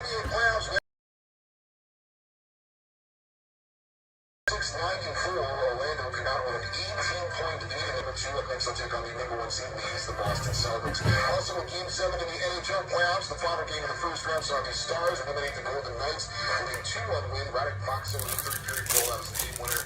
NBA playoffs. 6-94, Orlando came out with an 18-point lead in number 2. Up next, they'll take on the number 1 seed in the East, the Boston Celtics. Also in Game 7 in the NHL playoffs, the final game of the first round saw the Stars eliminate the Golden Knights with a 2-1 win. Radek Moxon with the third period goal. That was the game winner.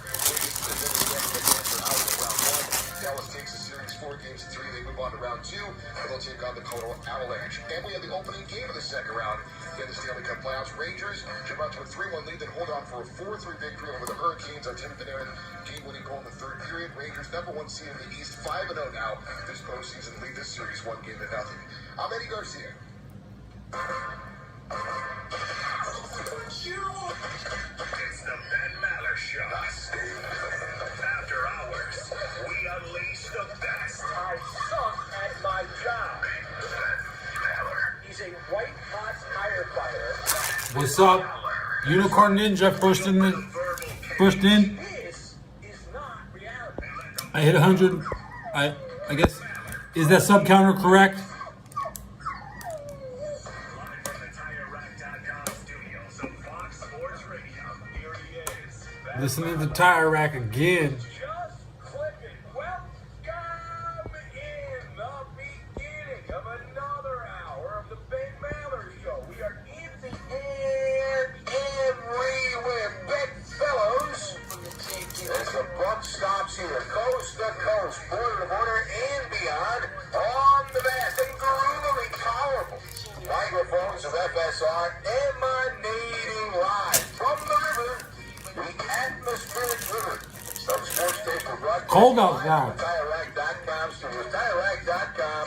Dallas takes the series 4-3. They move on to round 2, and they'll take on the Colorado Avalanche. And we have the opening game of the second round in the Stanley Cup playoffs. Rangers jump out to a 3-1 lead, then hold on for a 4-3 victory over the Hurricanes. Our Tim Panarin game-winning goal in the third period. Rangers, number 1 seed in the East, 5-0 now. This postseason, lead this series 1-0. I'm Eddie Garcia. It's the Ben Maller Show. After hours, we unleash the best. I suck at my job. Ben Maller. He's a white-hot firefighter. What's up? Unicorn Ninja pushed in. This is not reality. I hit 100. I guess, is that sub counter correct? Live from the TireRack.com studios of Fox Sports Radio. Here he is. Listening to Tire Rack again. Just click it. Welcome in the beginning of another hour of the Ben Maller Show. We are in the air everywhere. Bedfellows. As the buck stops here, coast to coast, border to border, and beyond, on the vast and brutally powerful microphones of FSR emanating live from the river, the atmospheric river of Sports Station Broadcast. Cold outside. TireRack.com studios. TireRack.com.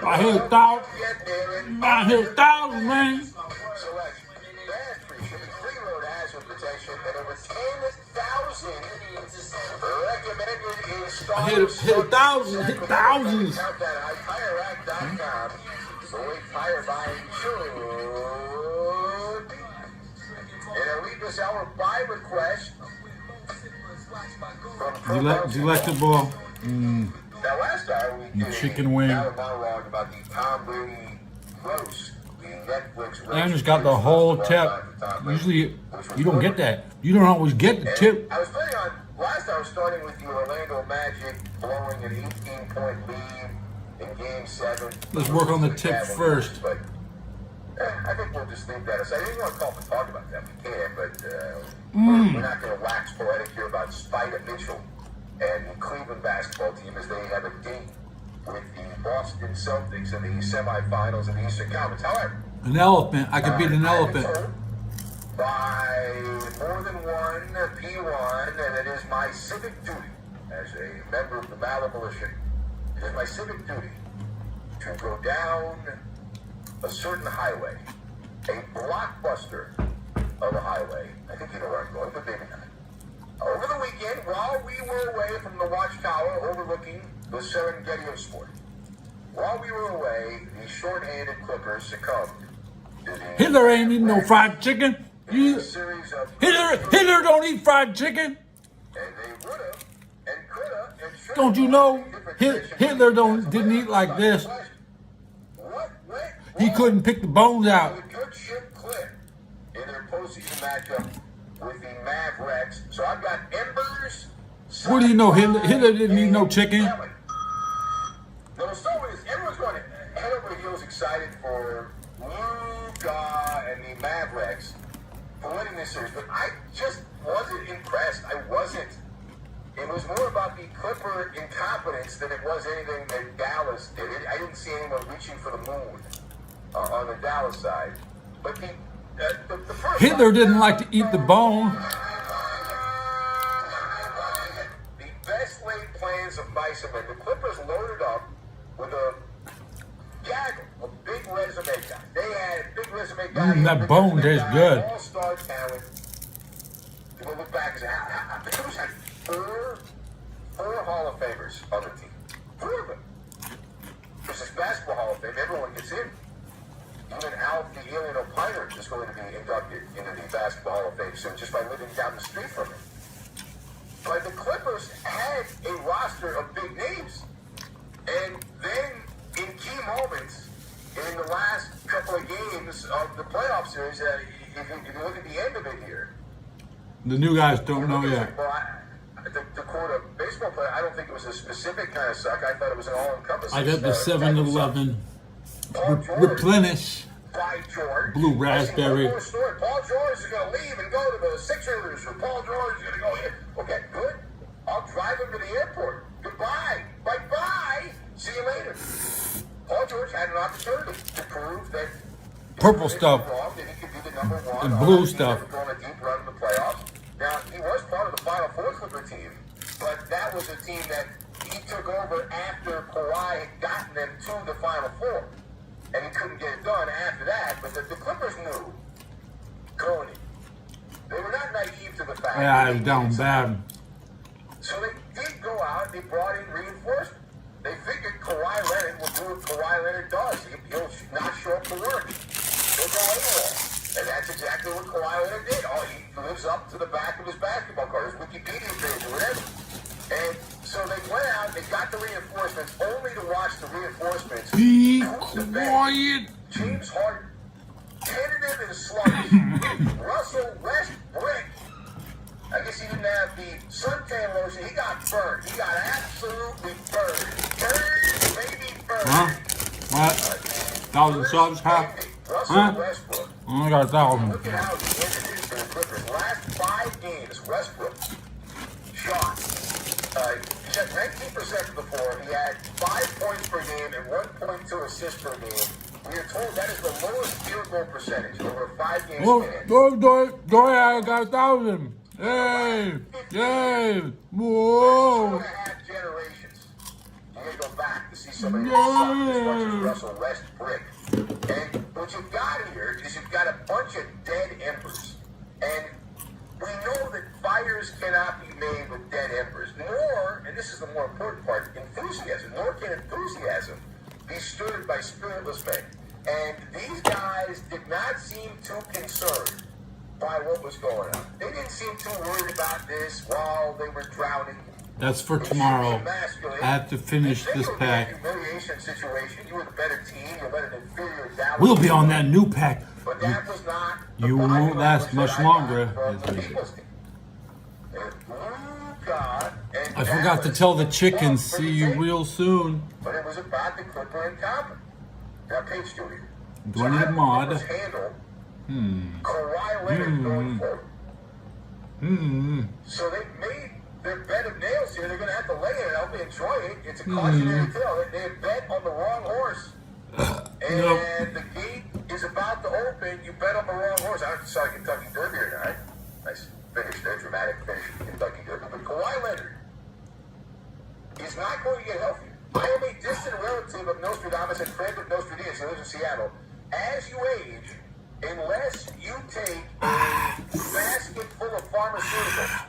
I hit 1,000. Get there and I hit 1,000, man. selection. Bad free shipping, free road hazard protection, and over 10,000 recommended installers. I hit 1,000. Hit thousands. Count that out. TireRack.com. The way tire buying should. And a lead this hour by request. Delectable. Now, last hour we did Chicken wing. a monologue about the Tom Brady roast, the Netflix roast. And just got the whole tip. Usually, you don't get that. You don't always get the tip. I was planning on last hour starting with the Orlando Magic blowing an 18-point lead in Game 7. Let's work on the tip first. But I think we'll just leave that aside. I didn't want to call to talk about that. We can, but we're not going to wax poetic here about Spida Mitchell and the Cleveland basketball team as they have a date with the Boston Celtics in the semifinals in the Eastern Conference. However, An elephant. I could beat an elephant. by more than one P1, and it is my civic duty as a member of the Maller Militia, it is my civic duty to go down a certain highway, a blockbuster of a highway. I think you know where I'm going, but maybe not. Over the weekend, while we were away from the watchtower overlooking the Serengeti of sport, while we were away, the short-handed Clippers succumbed to the Hitler ain't eating no fried chicken. You, series of Hitler don't eat fried chicken. and they would have and could have and should Don't you know? Hitler didn't eat like this. What went He wrong couldn't pick the bones out. with good ship clip in their postseason matchup with the Mavericks? So I've got Embers. What do you know? Hitler didn't eat no chicken. Now, the story is everyone's going head over heels excited for Luka and the Mavericks for winning this series, but I just wasn't impressed. I wasn't. It was more about the Clipper incompetence than it was anything that Dallas did. I didn't see anyone reaching for the moon on the Dallas side. But the first Hitler didn't like to eat the bone. The best laid plans of Bison, the Clippers loaded up with a gaggle of big resume guys. They had a big resume guy. That bone tastes good. All-star talent. You look back and say, the Clippers had four Hall of Famers on the team. 4 of them. This is basketball Hall of Fame. Everyone gets in. Even Alf the Alien O'Piner is going to be inducted into the Basketball Hall of Fame soon just by living down the street from him. But the Clippers had a roster of big names. And then in key moments, in the last couple couple of games of the playoff series, if you look at the end of it here, The new guys don't know yet. well, to quote a baseball player, I don't think it was a specific kind of suck. I thought it was an all-encompassing. I got the type of 7-Eleven suck. Paul George, replenish. by George. Blue I see raspberry. one more story. Paul George is going to leave and go to the Sixers, or Paul George is going to go here. Okay, good. I'll drive him to the airport. Goodbye. Bye-bye. See you later. Paul George had an opportunity to prove that Purple stuff wrong, that he could be the number one and on blue a team stuff. that was going a deep run in the playoffs. Now, he was part of the Final Four Clipper team, but that was a team that he took over after Kawhi had gotten them to the Final Four. And he couldn't get it done after that. But the Clippers knew going in. They were not naive to the fact Yeah, that it's they down needed bad. so they did go out, they brought in reinforcement. They figured Kawhi Leonard will do what Kawhi Leonard does. He'll not show up to work. He'll go AWOL. And that's exactly what Kawhi Leonard did. Oh, he lives up to the back of his basketball card, his Wikipedia page or whatever. And so they went out, they got the reinforcements, only to watch the reinforcements. Be poop the bed. quiet. James Harden, tentative and sluggish. Russell Westbrook, I guess he didn't have the suntan lotion. He got burned. He got absolutely burned. Burned, baby, burned. Huh? What? 1,000 subs, huh? Russell Huh? Westbrook. I got 1,000. Look at how he ended it for the Clippers. Last 5 games, Westbrook shot. He shot 19% from the floor. He had 5 points per game and 1.2 assists per game. We are told that is the lowest field goal percentage over a 5-game Oh, span. go ahead, I got 1,000. Yay! Yay! Whoa! 2.5 generations. You gotta go back to see somebody that sucked as much as Russell Westbrook. And what you've got here is you've got a bunch of dead embers. And we know that fires cannot be made with dead embers. Nor, and this is the more important part, enthusiasm. Nor can enthusiasm be stirred by spiritless men. And these guys did not seem too concerned by what was going on. They didn't seem too worried about this while they were drowning. That's for tomorrow. I have to finish this pack. Humiliation situation. You were the better team. You led an inferior Dallas We'll be team. on that new pack. But that was not. the You won't body last language much that I got longer. from the Eagles team. And, oh, God, and I forgot to Dallas tell the was chickens, up for see the you tape. real soon. But it was about the Clipper encounter. Now, Page Studio. Do I need a mod? Handle Kawhi Leonard going forward. So they made their bed of nails here. They're going to have to lay it. I hope they enjoy it. It's a cautionary tale. They have bet on the wrong horse. And Nope. the gate is about to open. You bet on the wrong horse. I saw Kentucky Derby tonight. Nice finish there, dramatic finish in Kentucky Derby. But Kawhi Leonard is not going to get healthy. I am a distant relative of Nostradamus and friend of Nostradamus. He lives in Seattle. As you age, unless you take a basket full of pharmaceuticals,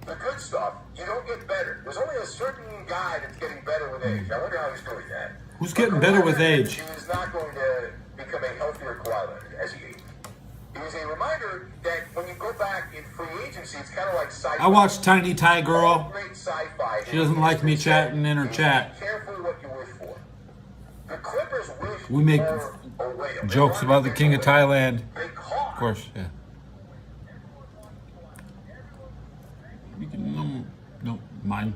the good stuff, you don't get better. There's only a certain guy that's getting better with age. I wonder how he's doing that. Who's getting better with age? He is not going to become a healthier Kawhi Leonard as he ages. It was a reminder that when you go back in free agency, it's kind of like sci-fi. I watched Tiny Tie Girl. Great sci-fi. She doesn't like me chatting in her chat. Be careful what you wish for. The Clippers wish We make for a whale. jokes about the King of Thailand. They caught. Of course, yeah. You can, no, mine.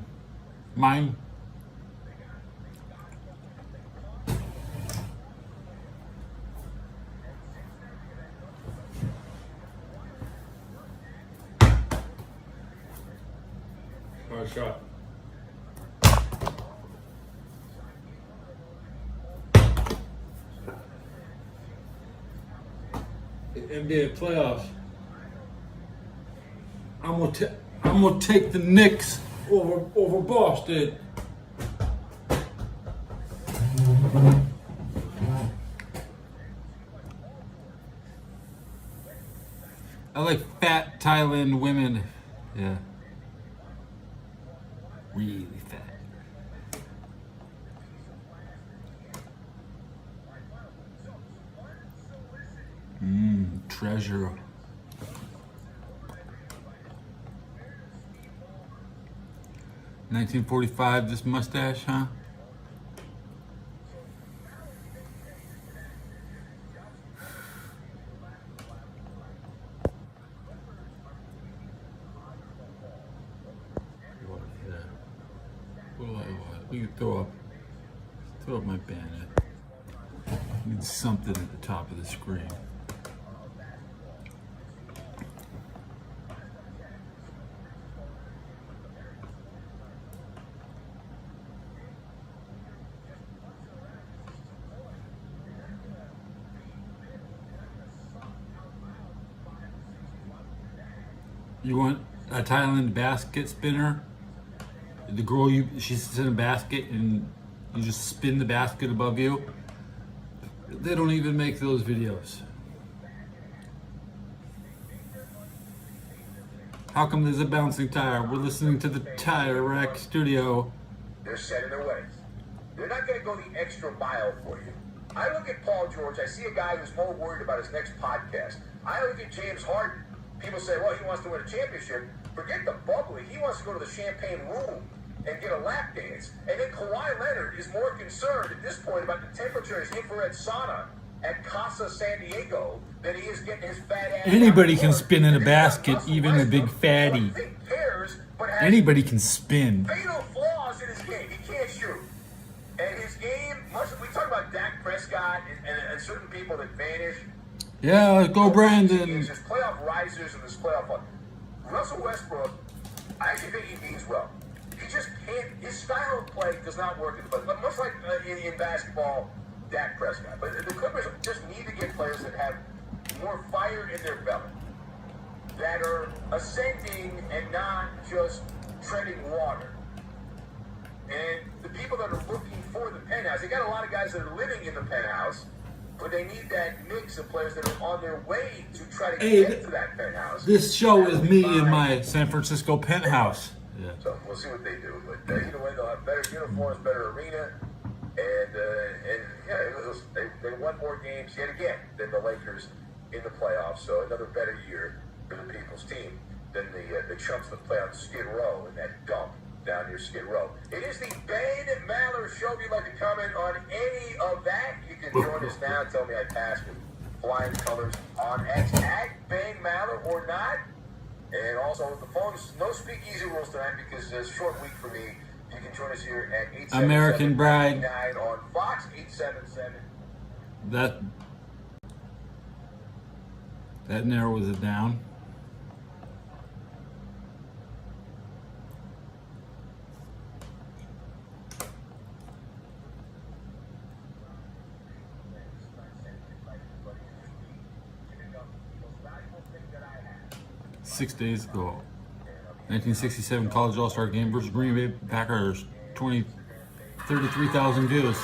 Mine. Nice shot. The NBA playoffs. I'm gonna take the Knicks over Boston. I like fat Thailand women. Yeah. Really fat. Treasure. $1945, this mustache, huh? You throw up my banner. Need something at the top of the screen. You want a Thailand basket spinner? The girl, she sits in a basket and you just spin the basket above you. They don't even make those videos. How come there's a bouncing tire? We're listening to the Tire Rack Studio. They're set in their ways. They're not going to go the extra mile for you. I look at Paul George, I see a guy who's more worried about his next podcast. I look at James Harden. People say, well, he wants to win a championship. Forget the bubbly. He wants to go to the champagne room and get a lap dance. And then Kawhi Leonard is more concerned at this point about the temperature in his infrared sauna at Casa San Diego than he is getting his fat ass. Anybody can spin in a basket, even a big fatty. Anybody can spin. Fatal flaws in his game. He can't shoot. And his game, we talk about Dak Prescott and certain people that vanish. Yeah, go Brandon. His playoff risers and this playoff fun. Russell Westbrook, I actually think he means well. He just can't, his style of play does not work in the play. But much like in basketball, Dak Prescott. But the Clippers just need to get players that have more fire in their belly, that are ascending and not just treading water. And the people that are looking for the penthouse, they got a lot of guys that are living in the penthouse, but they need that mix of players that are on their way to try to get to that penthouse. This show is me in my San Francisco penthouse. Yeah. So we'll see what they do. But either way, they'll have better uniforms, better arena, and yeah, they won more games yet again than the Lakers in the playoffs. So another better year for the People's team than the chumps that play on Skid Row in that dump down near Skid Row. It is the Ben Maller Show. If you'd like to comment on any of that, you can join us now. Tell me I passed with flying colors on X at Ben Maller or not. And also the phones, no speakeasy rules tonight because it's a short week for me. You can join us here at 877 American Bride on Fox 877. That narrows it down. Six days ago, 1967 College All-Star Game versus Green Bay Packers, 33,000 views.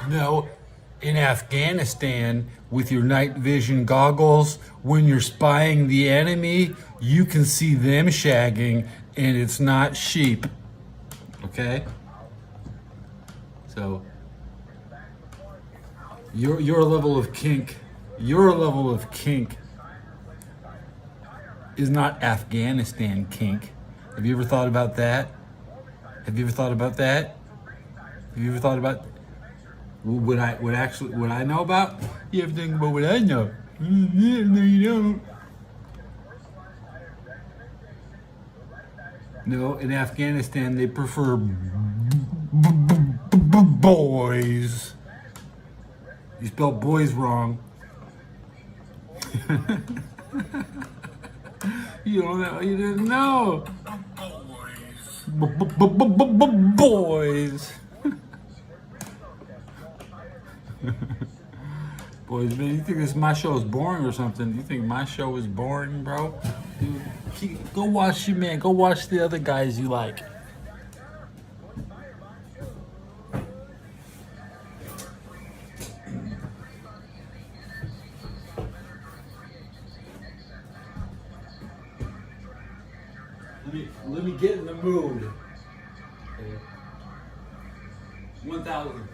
No. In Afghanistan, with your night vision goggles, when you're spying the enemy, you can see them shagging, and it's not sheep. Okay? So, your level of kink is not Afghanistan kink. Have you ever thought about that? Have you ever thought about what I know about? You ever think about what I know? No, you don't. No, in Afghanistan they prefer boys. You spelled boys wrong. You don't know. You didn't know. Boys. Boys, man, you think my show is boring or something? You think my show is boring, bro? Dude, go watch your man. Go watch the other guys you like. Let me get in the mood. 1,000.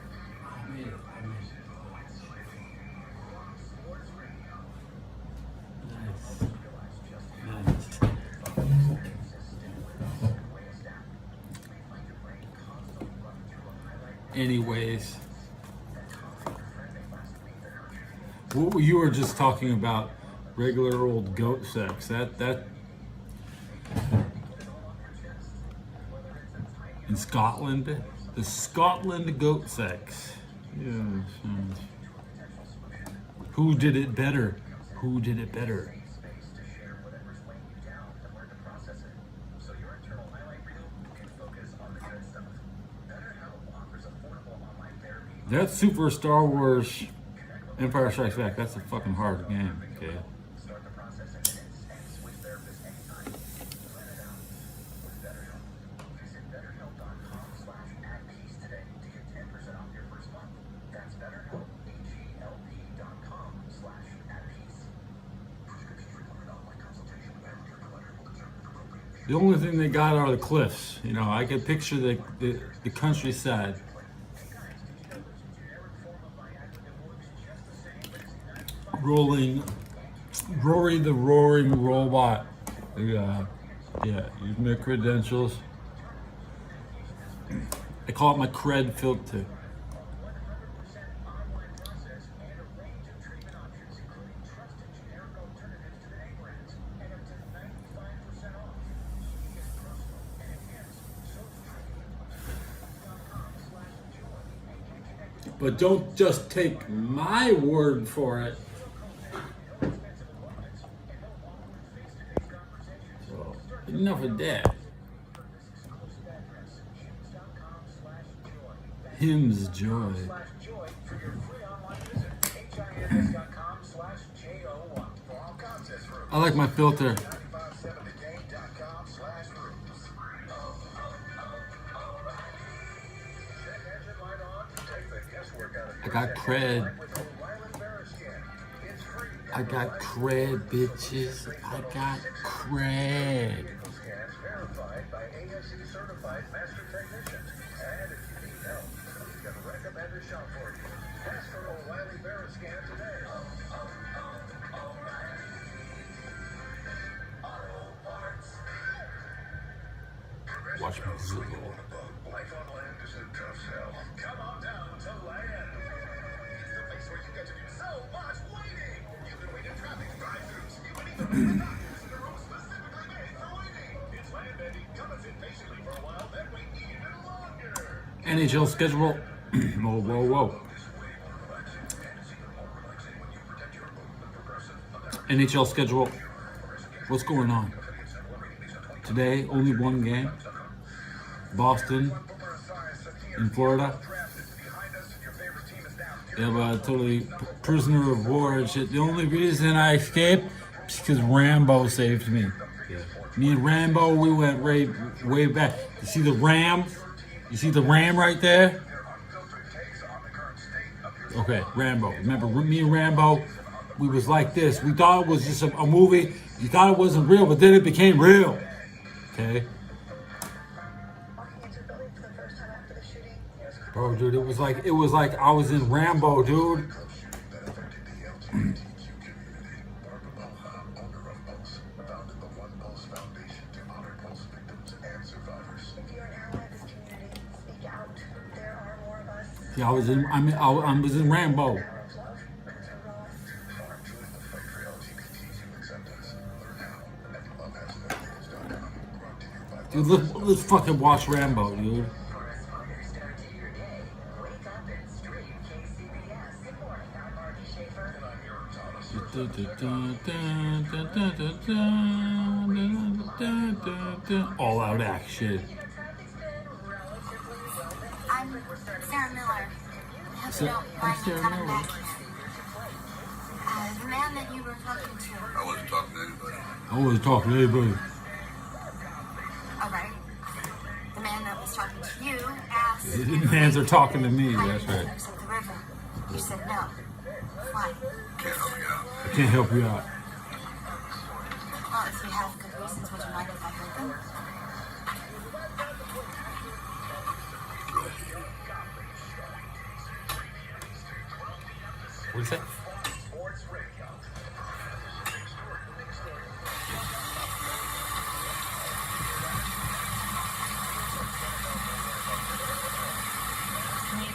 Anyways, you were just talking about regular old goat sex. That in Scotland, the Scotland goat sex. Yes. Who did it better? Who did it better? That Super Star Wars Empire Strikes Back, that's a fucking hard game, okay? The only thing they got are the cliffs. You know, I can picture the countryside. Rolling, Rory the Roaring Robot. Yeah, use my credentials. I call it my cred filter. But don't just take my word for it. So, enough of that. Hymns joy. I like my filter. I got cred. I got cred, bitches. I got cred. Verified by ASE certified master technicians. And if you need help, we can recommend a shop for you. Ask for O'Reilly Veriscan today. Watch me zizzle. Life on land is a tough sell. Come on down to land. It's the place where you get to do so much waiting. You can wait in traffic, drive-thrus. You can even wait in doctors in a room specifically made for waiting. It's land, baby. Come and sit patiently for a while, then wait even longer. NHL schedule. Whoa. NHL schedule. What's going on? Today, only one game. Boston in Florida. Yeah, but totally prisoner of war and shit. The only reason I escaped is because Rambo saved me. Yeah. Me and Rambo, we went way back. You see the Ram? You see the Ram right there? Okay, Rambo. Remember, me and Rambo, we was like this. We thought it was just a movie. You thought it wasn't real, but then it became real. Okay? Bro, dude, it was like I was in Rambo, dude. Yeah, I was in Rambo. Dude, let's fucking watch Rambo, dude. All out action. I'm Sarah Miller. I hope you don't mind me coming back here. The man that you were talking to. I wasn't talking to anybody. I wasn't talking to anybody. All right. The man that was talking to you asked. The hands are talking to me. That's right. Of the river. You said no. Why? Can't help you out. I can't help you out. Well, if you have good reasons, would you mind if I heard them? What's that? Can you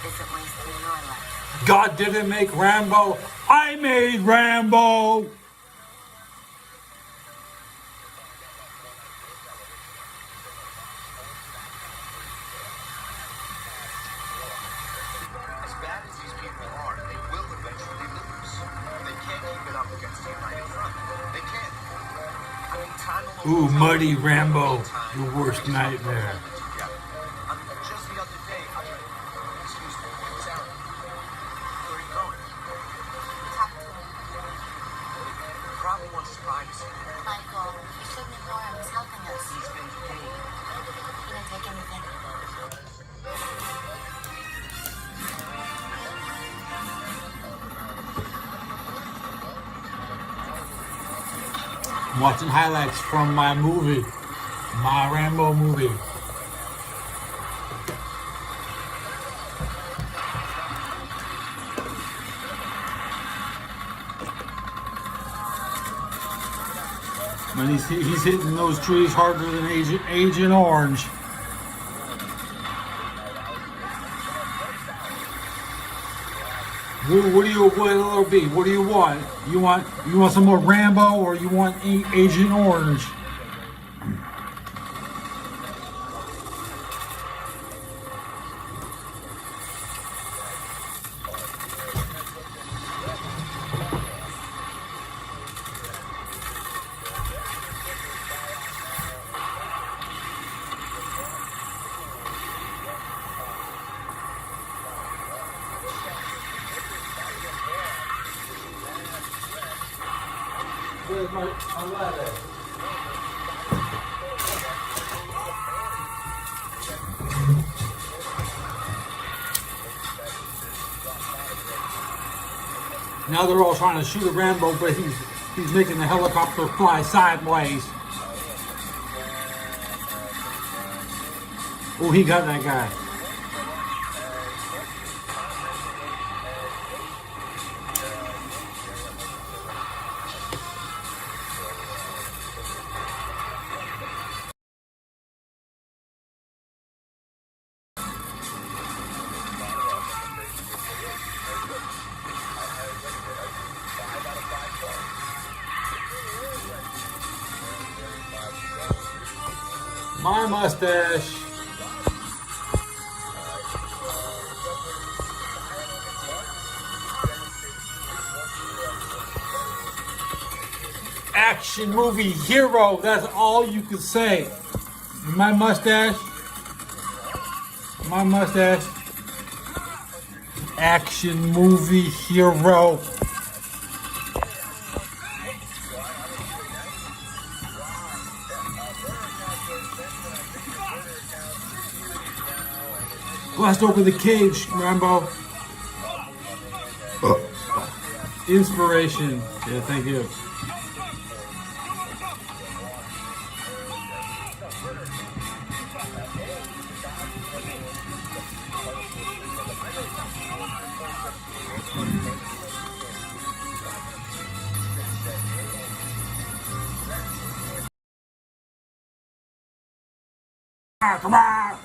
isn't wasting your life. God didn't make Rambo. I made Rambo. As bad as these people are, they will eventually lose. They can't keep it up against the United Front. They can't. I mean, time alone Ooh, will tell. Muddy Rambo, Time your worst will nightmare. hold it together. I mean, just the other day, excuse me, Sarah, where are you going? Talk to him. Probably wants his privacy. Michael, you shouldn't ignore him. He's helping us. He's been paid. He didn't take anything. I'm watching highlights from my movie, my Rambo movie. Man, he's hitting those trees harder than Agent Orange. What'll it be? What do you want? You want some more Rambo, or you want Agent Orange? Where's my 11? Now they're all trying to shoot a Rambo, but he's making the helicopter fly sideways. Oh, he got that guy. My mustache. Action movie hero. That's all you can say. My mustache. My mustache. Action movie hero. Blast open the cage, Rambo. Inspiration. Yeah, thank you. Come on!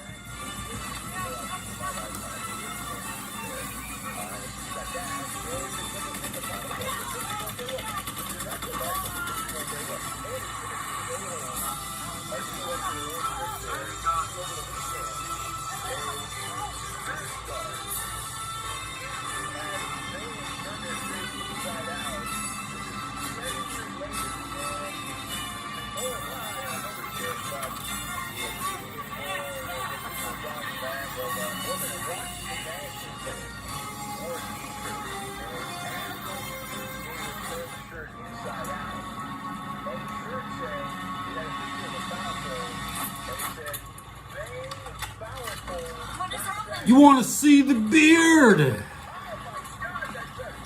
You want to see the beard?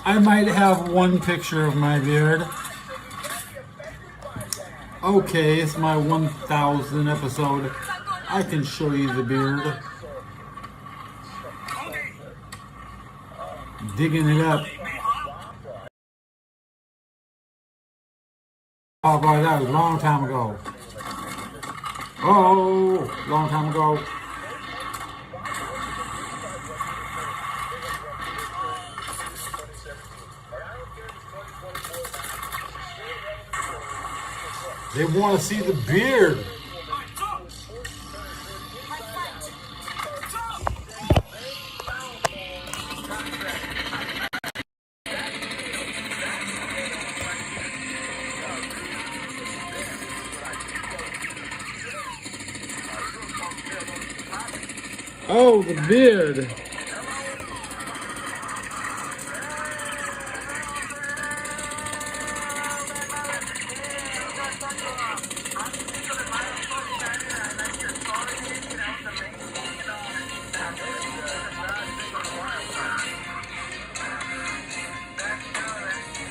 I might have one picture of my beard. Okay, it's my 1000th episode. I can show you the beard. Digging it up. Oh boy, that was a long time ago. Oh, long time ago. They want to see the beard. Oh, the beard.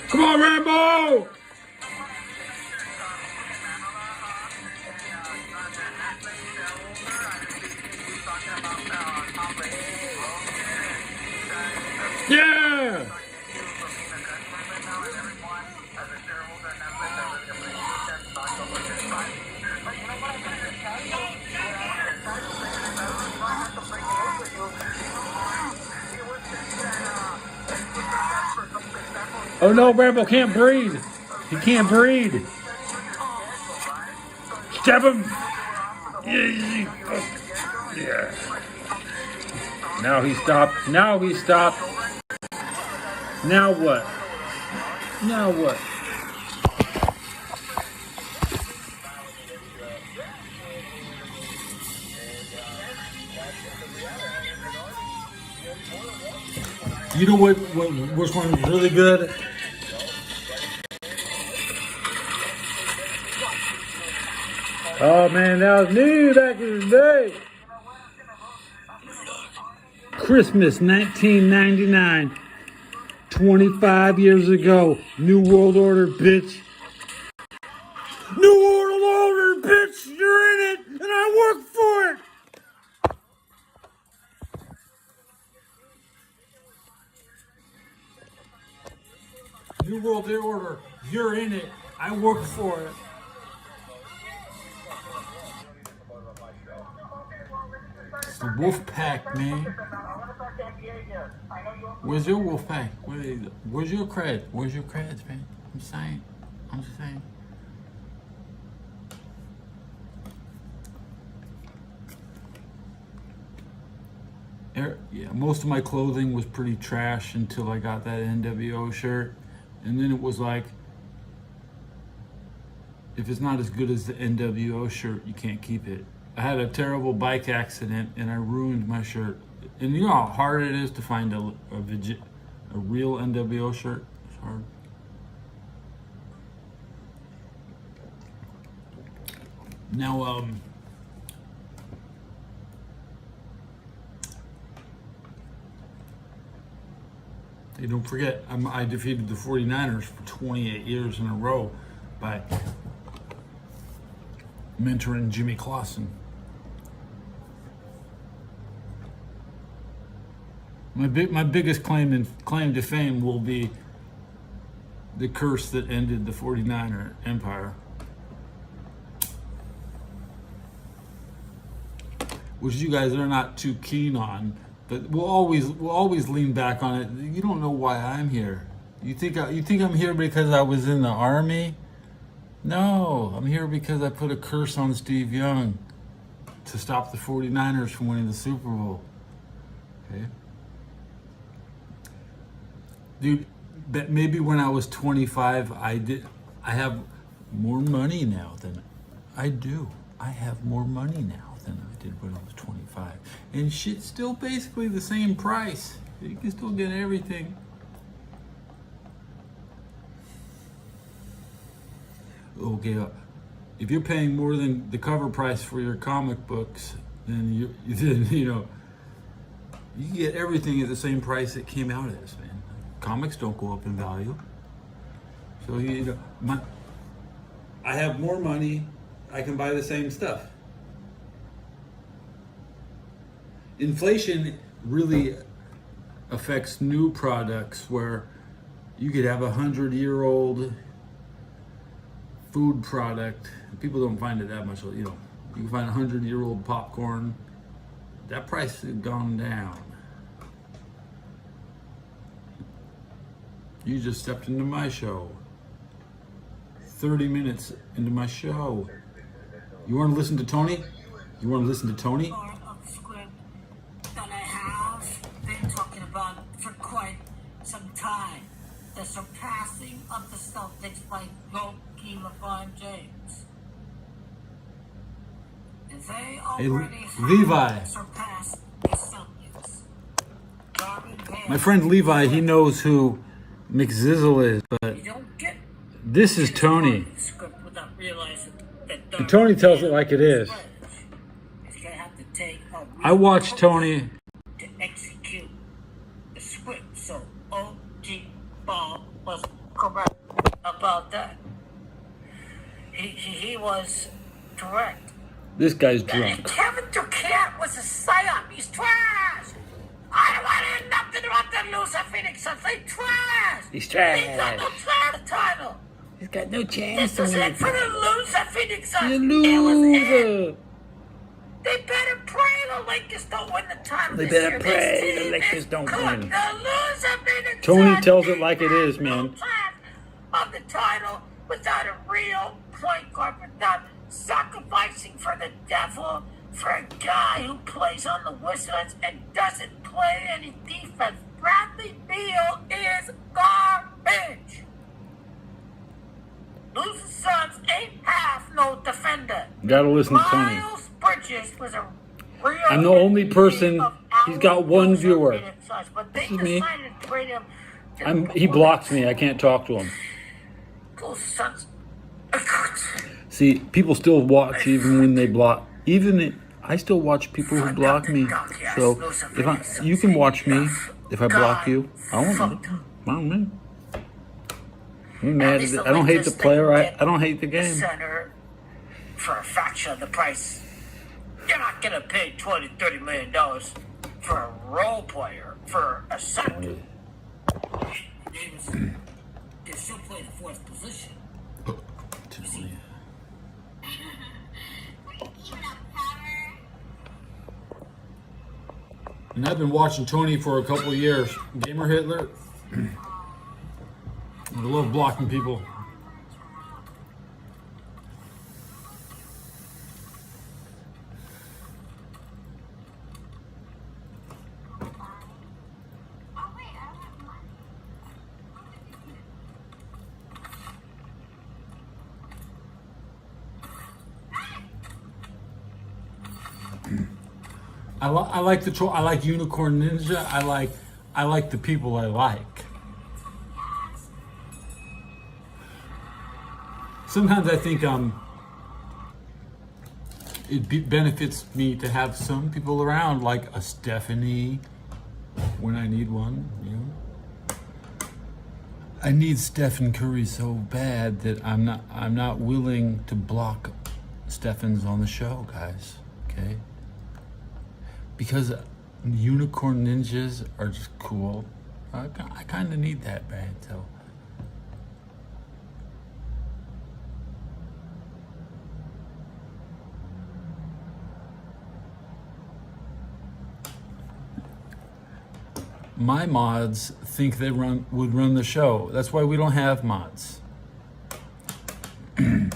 Come on, Rambo! Yeah! Oh no, Rambo can't breathe. He can't breathe. Stab him. Yeah. Now he stopped. Now he stopped. Now what? Now what? You know which one was really good? Oh man, that was me back in the day. Christmas 1999. 25 years ago. New World Order, bitch. New World Order, bitch! You're in it, and I work for it! New World Order, you're in it, I work for it. It's the Wolf Pack, man. Where's your wolf pack? Where's your cred? Where's your creds, man? I'm just saying. Yeah, most of my clothing was pretty trash until I got that NWO shirt. And then it was like, if it's not as good as the NWO shirt, you can't keep it. I had a terrible bike accident and I ruined my shirt. And you know how hard it is to find a real NWO shirt? It's hard. Now, hey, don't forget, I defeated the 49ers for 28 years in a row by mentoring Jimmy Clausen. My biggest claim to fame will be the curse that ended the 49er empire, which you guys are not too keen on, but we'll always lean back on it. You don't know why I'm here. You think I'm here because I was in the army? No, I'm here because I put a curse on Steve Young to stop the 49ers from winning the Super Bowl. Okay. Dude, maybe when I was 25, I have more money now than I do. I have more money now than I did when I was 25. And shit's still basically the same price. You can still get everything. Okay, if you're paying more than the cover price for your comic books, then you know, you get everything at the same price it came out as, man. Comics don't go up in value. So you know, I have more money, I can buy the same stuff. Inflation really affects new products where you could have 100-year-old food product. People don't find it that much, you know. You can find 100-year-old popcorn. That price has gone down. You just stepped into my show. 30 minutes into my show. You want to listen to Tony? You want to listen to Tony? Part of the script that I have been talking about for quite some time. The surpassing of the Celtics by Loki LeBron James. They already Levi. have surpassed the Celtics. My friend Levi, he knows who McZizzle is, but You don't get this is Tony. the script without realizing that And Tony tells it like it is. It's gonna have to take a I watched Tony. to execute the script. So OG Ball was correct about that. He was correct. This guy's drunk. Kevin Durant was a psyop. He's trash. I don't want nothing about the loser Phoenix Suns. They trash. He's They got trash. no chance to title. He's got no chance This to is win. it for the loser Phoenix Suns. You It was it. loser. They better pray the Lakers don't win the title. They this better year. pray This the team Lakers is don't cooked. win. The loser Phoenix Tony Suns tells it like it is, have no man. chance of the title without a real point guard, without sacrificing for the devil, for a guy who plays on the Wizards and doesn't play any defense. Bradley Beal is garbage. Loser Suns ain't half no defender. Gotta listen to Tony. Miles Bridges was a real I'm the only person- of he's got one loser viewer. Phoenix Suns, but they This is me. decided to trade him to He blocks me. I can't talk to him. Loser Suns. See, people still watch even when they block. I still watch people who block me. So if you can watch me if I block you. I don't know. I don't know. I'm mad at it. I don't hate the player. I don't hate the game. Center for a fraction of the price. You're not gonna pay $20-30 million for a role player for a center. Davis can still play the fourth position. And I've been watching Tony for a couple of years. Gamer Hitler. I love blocking people. I like the I like Unicorn Ninja. I like the people I like. Sometimes I think benefits me to have some people around, like a Stephanie, when I need one. You know, I need Stephen Curry so bad that I'm not willing to block Stephens on the show, guys. Okay. Because Unicorn Ninjas are just cool. I kind of need that bad, so. My mods think they would run the show. That's why we don't have mods. I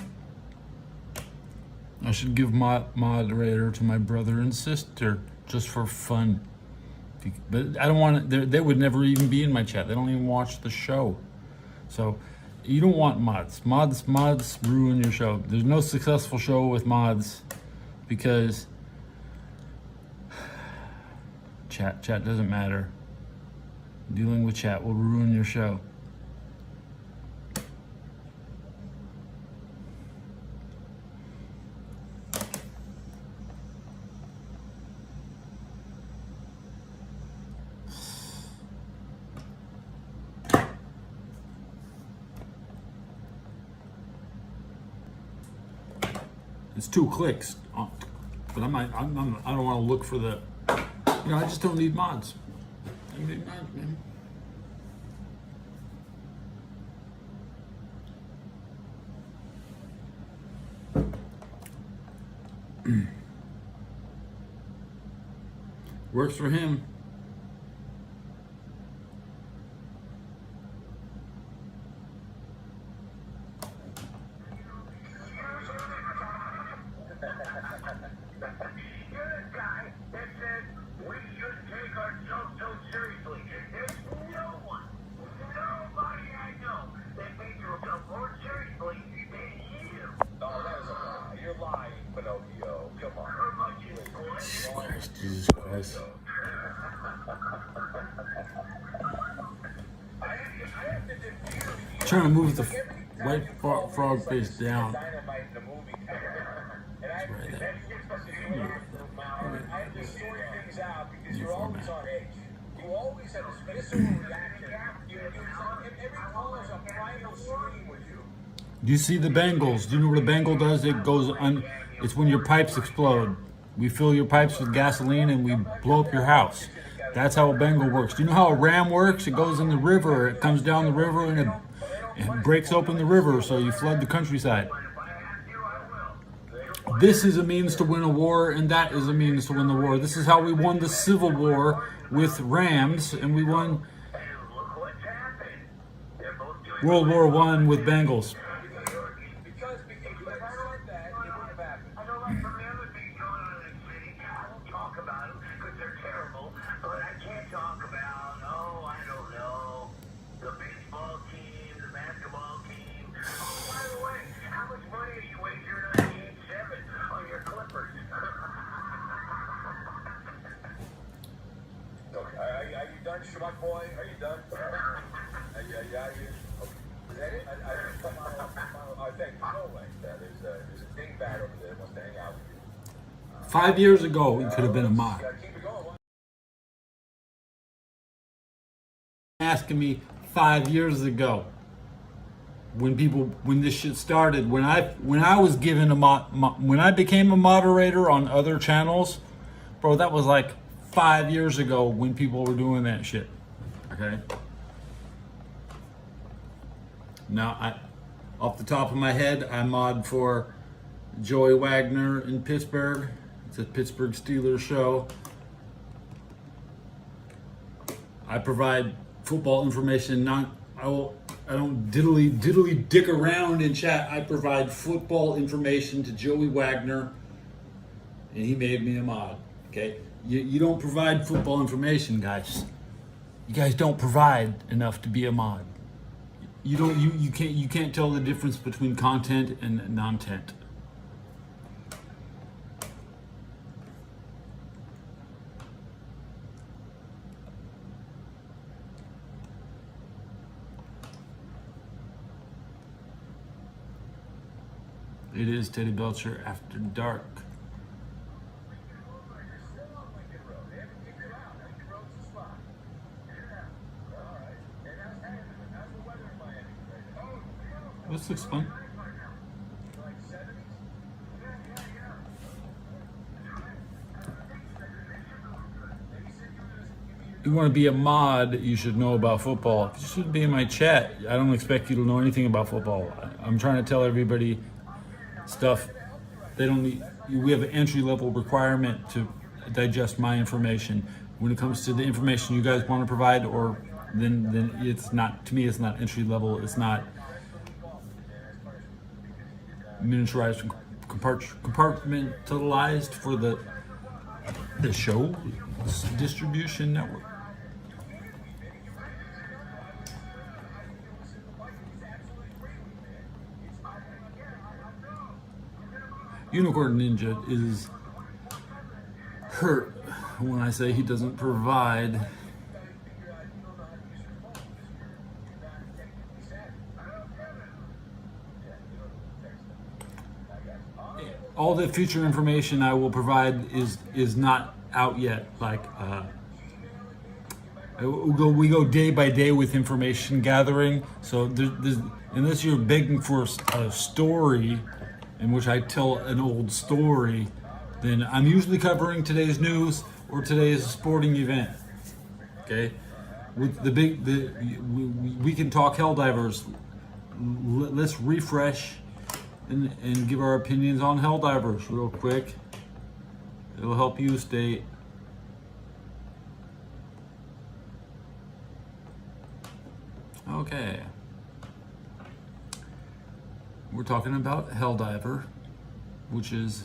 should give moderator to my brother and sister just for fun. But I don't want to, they would never even be in my chat. They don't even watch the show. So you don't want mods. Mods ruin your show. There's no successful show with mods because chat doesn't matter. Dealing with chat will ruin your show. It's 2 clicks, but I don't want to look for the. I just don't need mods. I don't need mods, man. Works for him. this guy that says we should take ourselves so seriously. There's no one, nobody I know that takes himself more seriously than you. No, that is a lie. You're lying, Pinocchio. Come on. How much is it? Jesus Christ. I have to defuse you. Trying to move the white frog face down. Dynamite in the movie. And I have to sort things out because you're always on edge. You always have a visceral reaction. Every call is a primal scream with you. Do you see the Bengals? Do you know what a Bengal does? It goes on. It's when your pipes explode. We fill your pipes with gasoline and we blow up your house. That's how a Bengal works. Do you know how a ram works? It goes in the river. It comes down the river and it breaks open the river, so you flood the countryside. This is a means to win a war, and that is a means to win the war. This is how we won the Civil War with rams, and we won World War I with Bengals. Because if you were like that, it wouldn't have happened. I don't like some of the other things going on in the city. I won't talk about them because they're terrible. But I can't talk about, I don't know, the baseball team, the basketball team. Oh, by the way, how much money are you wagering on Game 7 on your Clippers? Okay, are you done, Schmuck boy? Are you done? Are you out of here? Okay. Is that it? I think no way. There's a dingbat over there that wants to hang out with you. 5 years ago, we could have been a mod. Gotta keep it going. Asking me 5 years ago, when this shit started, when I was given when I became a moderator on other channels, bro, that was like 5 years ago when people were doing that shit. Okay. Now, off the top of my head, I mod for Joey Wagner in Pittsburgh. It's a Pittsburgh Steelers show. I provide football information. I don't diddly dick around in chat. I provide football information to Joey Wagner, and he made me a mod. Okay, you don't provide football information, guys. You guys don't provide enough to be a mod. You can't tell the difference between content and non-tent. It is Teddy Belcher After Dark. This looks fun. You want to be a mod, you should know about football. You should be in my chat. I don't expect you to know anything about football. I'm trying to tell everybody stuff. They don't need. We have an entry-level requirement to digest my information. When it comes to the information you guys want to provide, or then it's not. To me, it's not entry-level. It's not miniaturized, compartmentalized for the show distribution network. Unicorn Ninja is hurt when I say he doesn't provide. All the future information I will provide is not out yet. Like we go day by day with information gathering. So unless you're begging for a story in which I tell an old story, then I'm usually covering today's news or today's sporting event. Okay, with we can talk Helldivers. Let's refresh and give our opinions on Helldivers real quick. It'll help you stay. Okay. We're talking about Helldiver, which is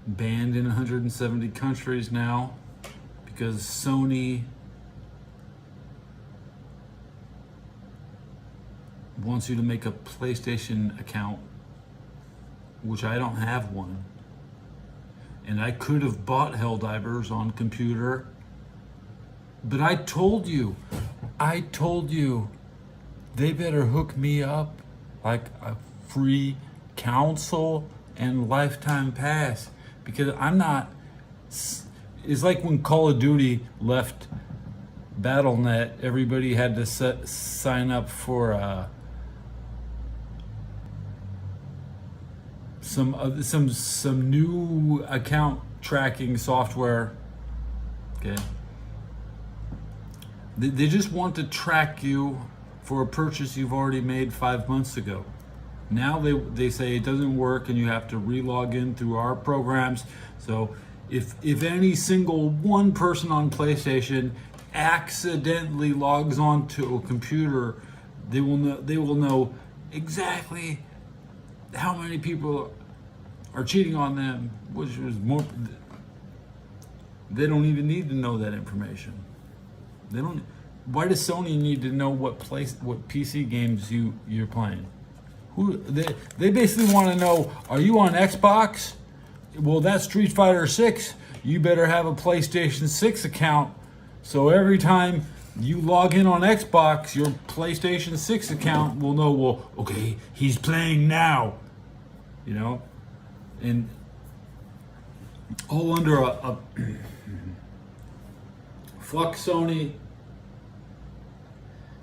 banned in 170 countries now because Sony wants you to make a PlayStation account, which I don't have one. And I could have bought Helldivers on computer, but I told you, they better hook me up like a free console and lifetime pass, because I'm not. It's like when Call of Duty left BattleNet, everybody had to sign up for some new account tracking software. Okay. They just want to track you for a purchase you've already made 5 months ago. Now they say it doesn't work and you have to re-log in through our programs. So if any single one person on PlayStation accidentally logs on to a computer, they will know exactly how many people are cheating on them, which was more. They don't even need to know that information. They don't. Why does Sony need to know what PC games you're playing? They basically want to know, are you on Xbox? Well, that's Street Fighter 6. You better have a PlayStation 6 account. So every time you log in on Xbox, your PlayStation 6 account will know, well, okay, he's playing now. You know? And all under a fuck Sony.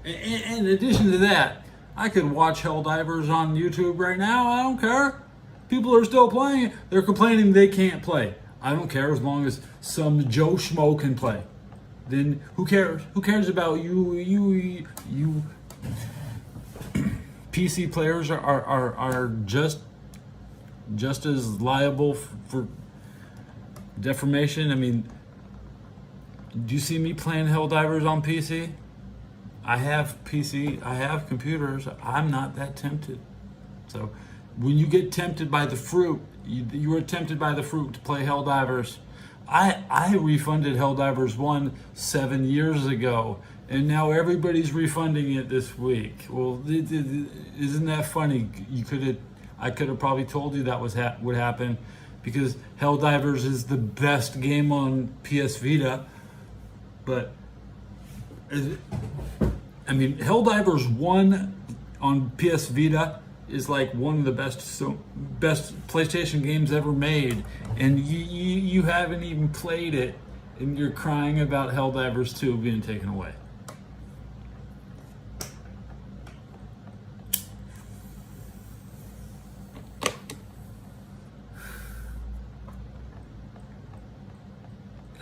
In addition to that, I could watch Helldivers on YouTube right now. I don't care. People are still playing. They're complaining they can't play. I don't care as long as some Joe Schmo can play. Then who cares? Who cares about you? PC players are just as liable for deformation. I mean, do you see me playing Helldivers on PC? I have PC, I have computers. I'm not that tempted. So when you get tempted by the fruit, you were tempted by the fruit to play Helldivers. I refunded Helldivers 1 7 years ago, and now everybody's refunding it this week. Well, isn't that funny? I could have probably told you that would happen, because Helldivers is the best game on PS Vita. But I mean, Helldivers 1 on PS Vita is like one of the best PlayStation games ever made, and you haven't even played it, and you're crying about Helldivers 2 being taken away.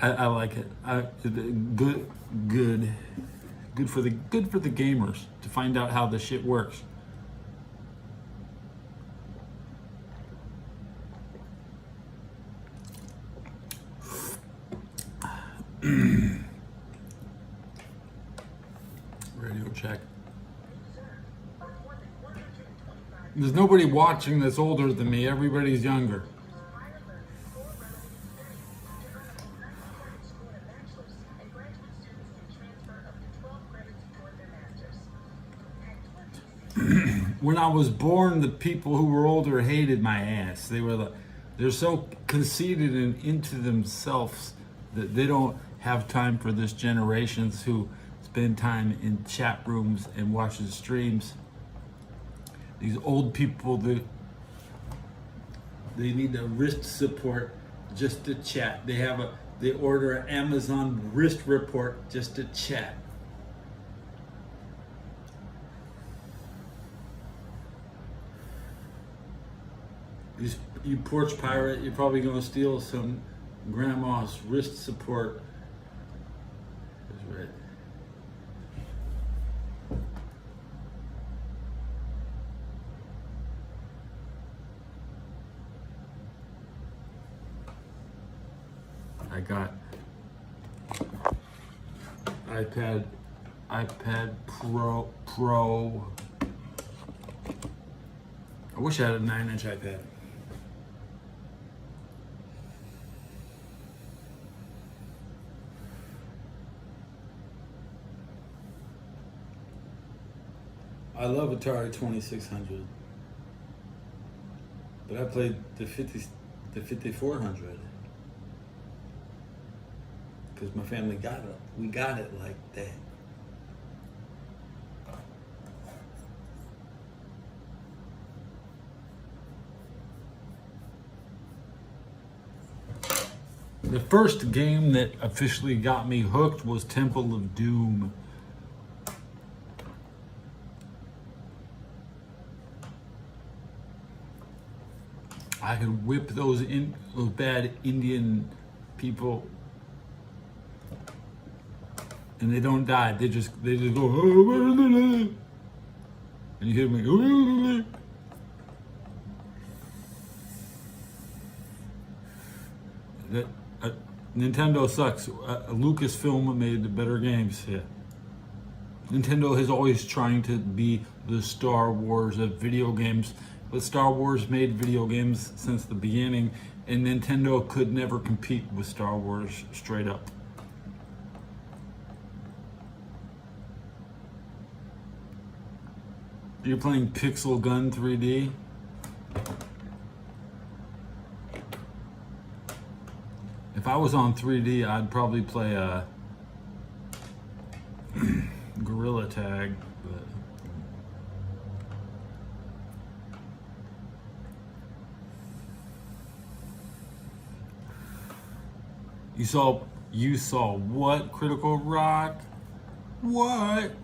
I like it. Good for the gamers to find out how the shit works. Radio check. There's nobody watching that's older than me. Everybody's younger. When I was born, the people who were older hated my ass. They're so conceited and into themselves that they don't have time for this generations who spend time in chat rooms and watches streams. These old people, they need a wrist support just to chat. They order an Amazon wrist report just to chat. You porch pirate, you're probably going to steal some grandma's wrist support. That's right. I got iPad Pro. I wish I had a 9-inch iPad. I love Atari 2600, but I played the 5400 because my family got it. We got it like that. The first game that officially got me hooked was Temple of Doom. I could whip those bad Indian people, and they don't die. They just go, and you hear me. That Nintendo sucks. Lucasfilm made the better games. Yeah. Nintendo is always trying to be the Star Wars of video games, but Star Wars made video games since the beginning, and Nintendo could never compete with Star Wars straight up. You're playing Pixel Gun 3D? If I was on 3D, I'd probably play Gorilla Tag. But you saw what? Critical Rock? What?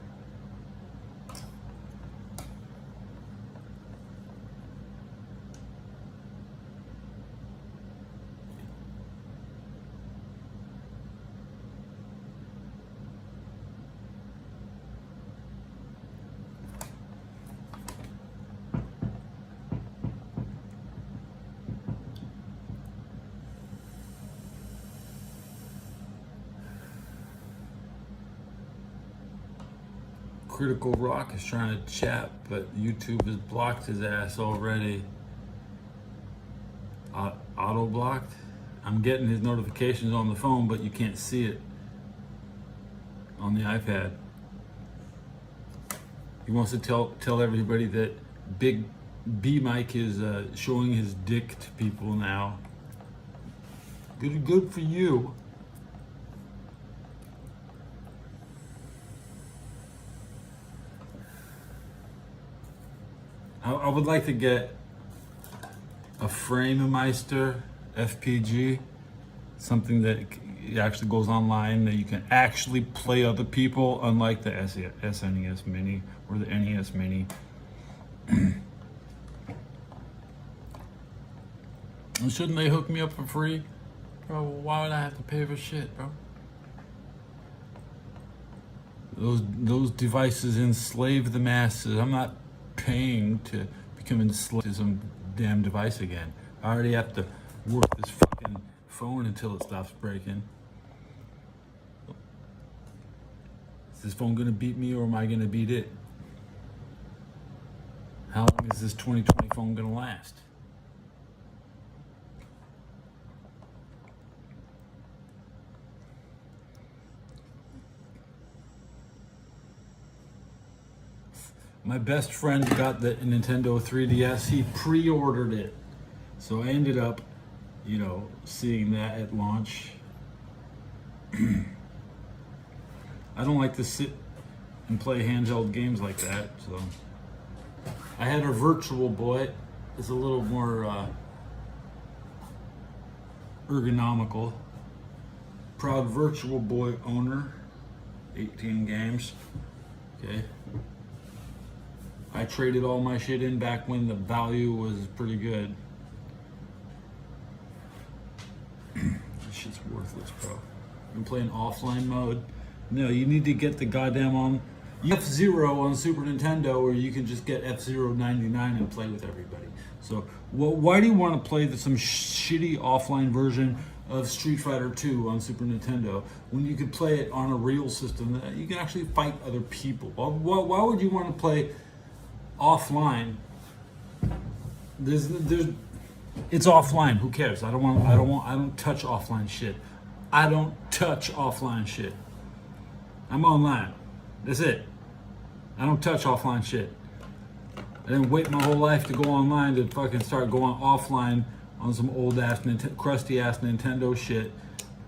Critical Rock is trying to chat, but YouTube has blocked his ass already. Auto blocked? I'm getting his notifications on the phone, but you can't see it on the iPad. He wants to tell everybody that Big B Mike is showing his dick to people now. Good for you. I would like to get a Framemeister FPG, something that actually goes online that you can actually play other people, unlike the SNES Mini or the NES Mini. And shouldn't they hook me up for free? Bro, why would I have to pay for shit, bro? Those devices enslave the masses. I'm not paying to become enslaved to some damn device again. I already have to work this fucking phone until it stops breaking. Is this phone gonna beat me or am I gonna beat it? How long is this 2020 phone gonna last? My best friend got the Nintendo 3DS. He pre-ordered it. So I ended up, seeing that at launch. I don't like to sit and play handheld games like that, so. I had a Virtual Boy. It's a little more ergonomical. Proud Virtual Boy owner. 18 games. Okay. I traded all my shit in back when the value was pretty good. This shit's worthless, bro. I'm playing offline mode. No, you need to get the goddamn F-Zero on Super Nintendo, or you can just get F-Zero 99 and play with everybody. So, why do you want to play some shitty offline version of Street Fighter 2 on Super Nintendo when you could play it on a real system that you can actually fight other people? Why would you want to play offline? It's offline. Who cares? I don't touch offline shit. I don't touch offline shit. I'm online. That's it. I don't touch offline shit. I didn't wait my whole life to go online to fucking start going offline on some old ass, crusty ass Nintendo shit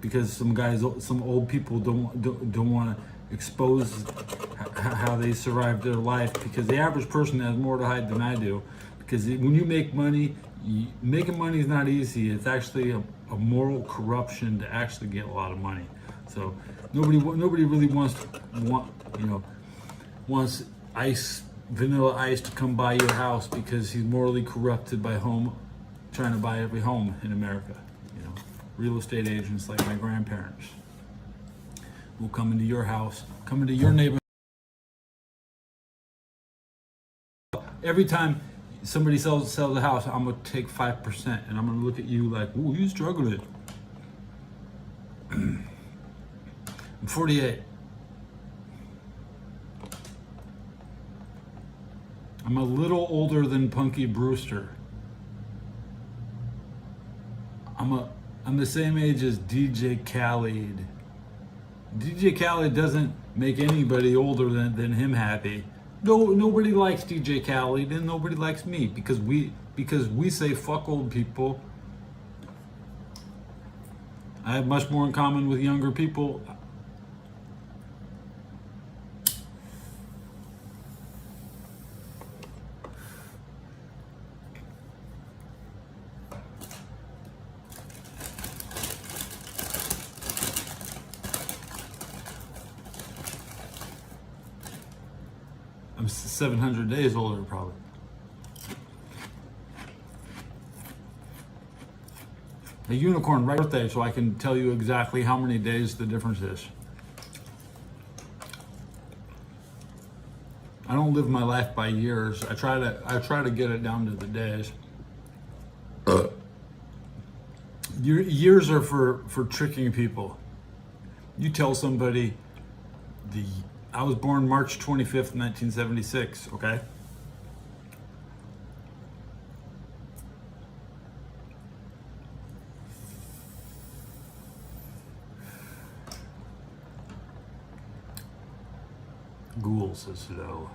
because some old people don't want to expose how they survived their life, because the average person has more to hide than I do. Because when you make money, making money is not easy. It's actually a moral corruption to actually get a lot of money. So nobody really wants Vanilla Ice to come buy your house because he's morally corrupted by trying to buy every home in America. You know, real estate agents like my grandparents will come into your house, come into your neighborhood. Every time somebody sells a house, I'm gonna take 5%, and I'm gonna look at you like, "Ooh, you struggling." I'm 48. I'm a little older than Punky Brewster. I'm the same age as DJ Khaled. DJ Khaled doesn't make anybody older than him happy. No, nobody likes DJ Khaled, and nobody likes me because we say fuck old people. I have much more in common with younger people. I'm 700 days older, probably. A unicorn right birthday, so I can tell you exactly how many days the difference is. I don't live my life by years. I try to get it down to the days. Years are for tricking people. You tell somebody I was born March 25th, 1976, okay? Ghouls is slow.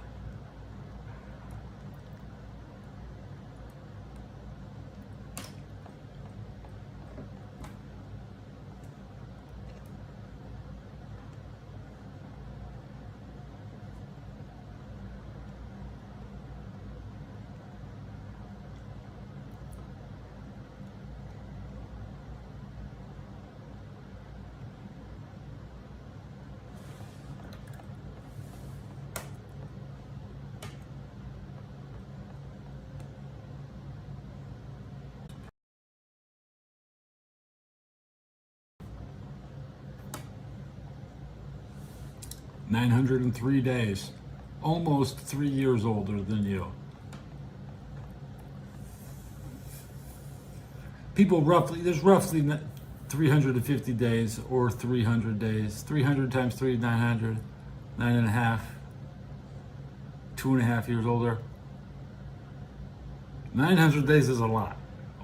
$903 days, almost 3 years older than you. There's roughly 350 days or 300 days. 300 times 3 is 900, 9.5, 2.5 years older. 900 days is a lot.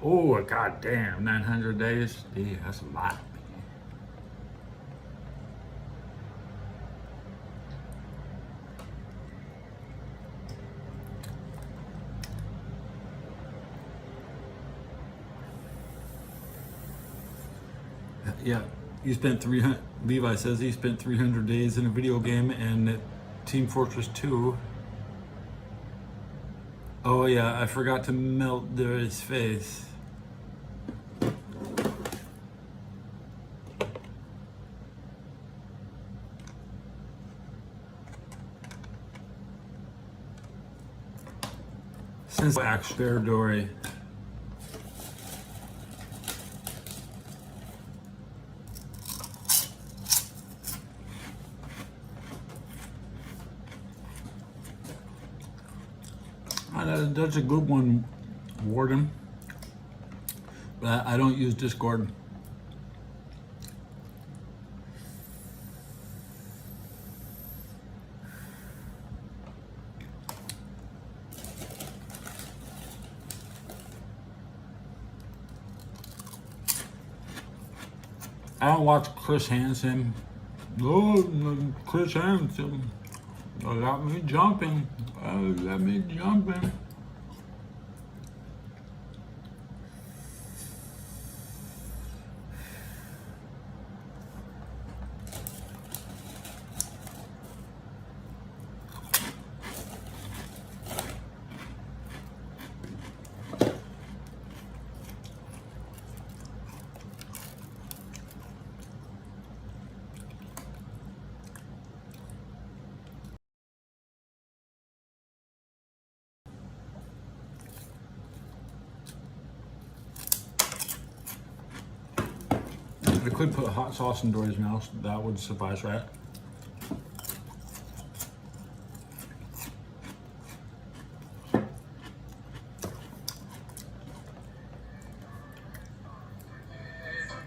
Oh, goddamn, 900 days? Yeah, that's a lot. Yeah, Levi says he spent 300 days in a video game and at Team Fortress 2. Oh yeah, I forgot to melt his face. Since Fair Dory. That's a good one, Warden. But I don't use Discord. I don't watch Chris Hansen. Oh, Chris Hansen got me jumping. Got me jumping. could put hot sauce in Dory's mouth. That would suffice, right?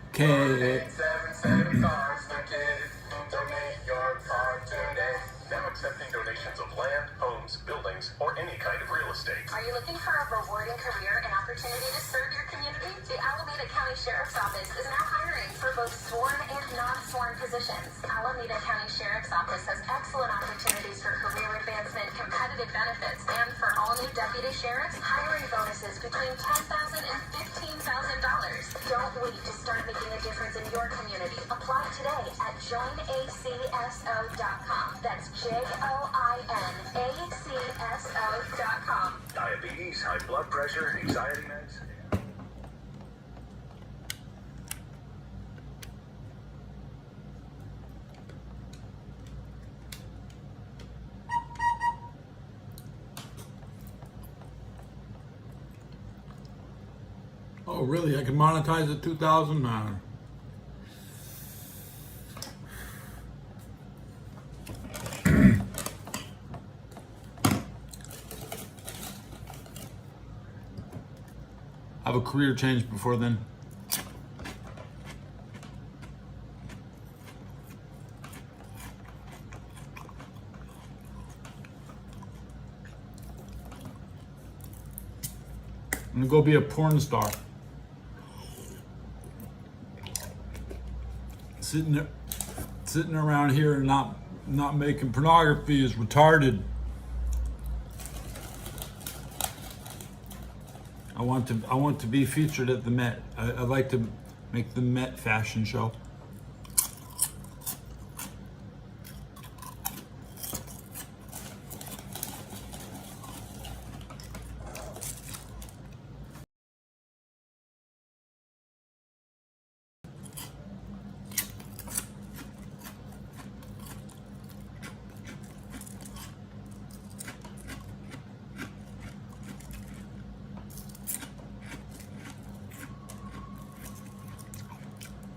Okay. 877 cars for kids. Donate your car today. Now accepting donations of land, homes, buildings, or any kind of real estate. Are you looking for a rewarding career and opportunity to serve your community? The Alameda County Sheriff's Office is now hiring for both sworn and non-sworn positions. Alameda County Sheriff's Office has excellent opportunities for career advancement, competitive benefits, and for all new deputy sheriffs, hiring bonuses between $10,000 and $15,000. Don't wait to start making a difference in your community. Apply today at joinacso.com. That's JOINACSO.com. Diabetes, high blood pressure, anxiety meds. Oh, really? I can monetize at 2,000? Have a career change before then. I'm gonna go be a porn star. Sitting around here and not making pornography is retarded. I want to be featured at the Met. I'd like to make the Met fashion show.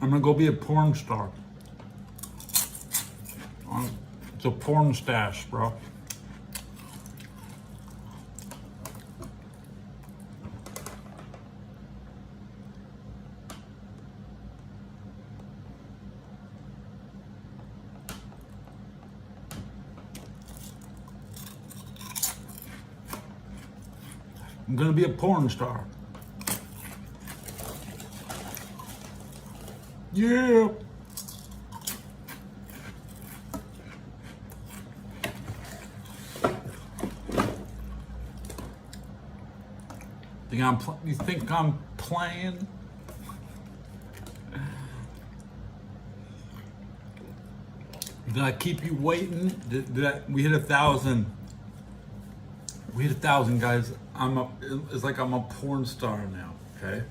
I'm gonna go be a porn star. It's a porn stash, bro. I'm gonna be a porn star. Yeah. You think I'm playing? Did I keep you waiting? We hit 1,000. We hit 1,000, guys. It's like I'm a porn star now. Okay.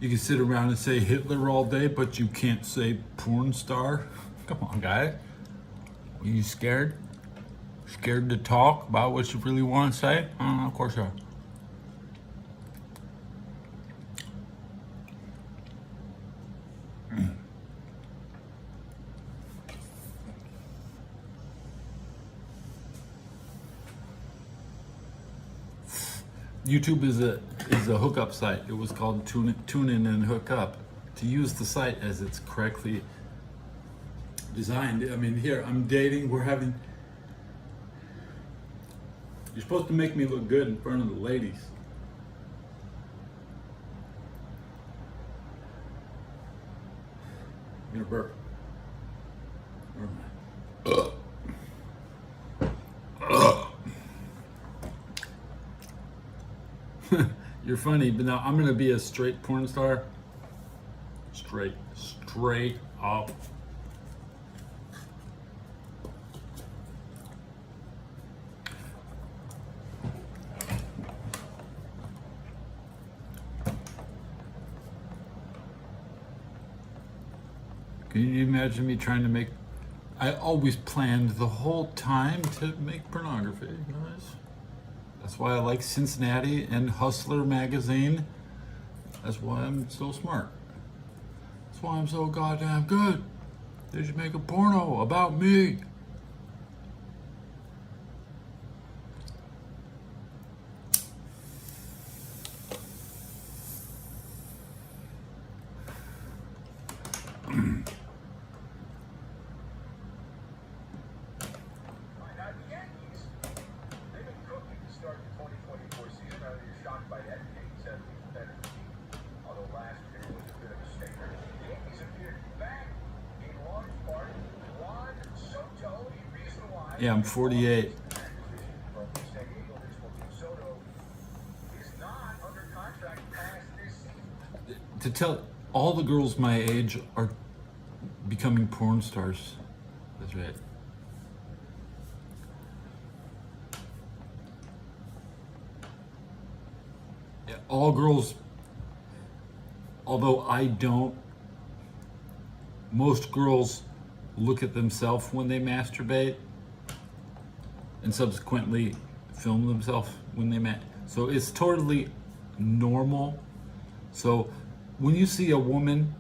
You can sit around and say Hitler all day, but you can't say porn star. Come on, guys. Are you scared? Scared to talk about what you really want to say? Of course you are. YouTube is a hookup site. It was called Tune In and Hook Up. To use the site as it's correctly designed. I mean, here I'm dating. You're supposed to make me look good in front of the ladies. I'm gonna burp. Where am I? You're funny, but now I'm gonna be a straight porn star. Straight up. Can you imagine me trying to make I always planned the whole time to make pornography, guys. That's why I like Cincinnati and Hustler magazine. That's why I'm so smart. That's why I'm so goddamn good. They should make a porno about me. Now, the Yankees, they've been cooking to start the 2024 season. I know you're shocked by that. The Yankees have been competitive team, although last year was a bit of a stinker. The Yankees appear to be back in large part. Juan Soto, the reason why. Yeah, I'm 48. Acquisition from the San Diego Padres. Soto is not under contract past this season. To tell all the girls my age are becoming porn stars. That's right. Yeah, all girls, although I don't, most girls look at themselves when they masturbate and subsequently film themselves when they so it's totally normal. So when you see a woman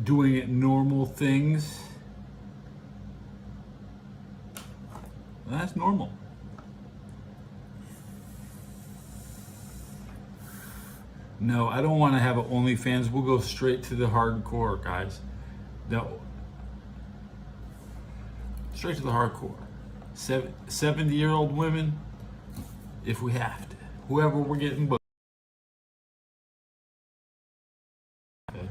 doing normal things, that's normal. No, I don't want to have an OnlyFans. We'll go straight to the hardcore, guys. No. Straight to the hardcore. 70-year-old women, if we have to. Whoever we're getting booked. Okay.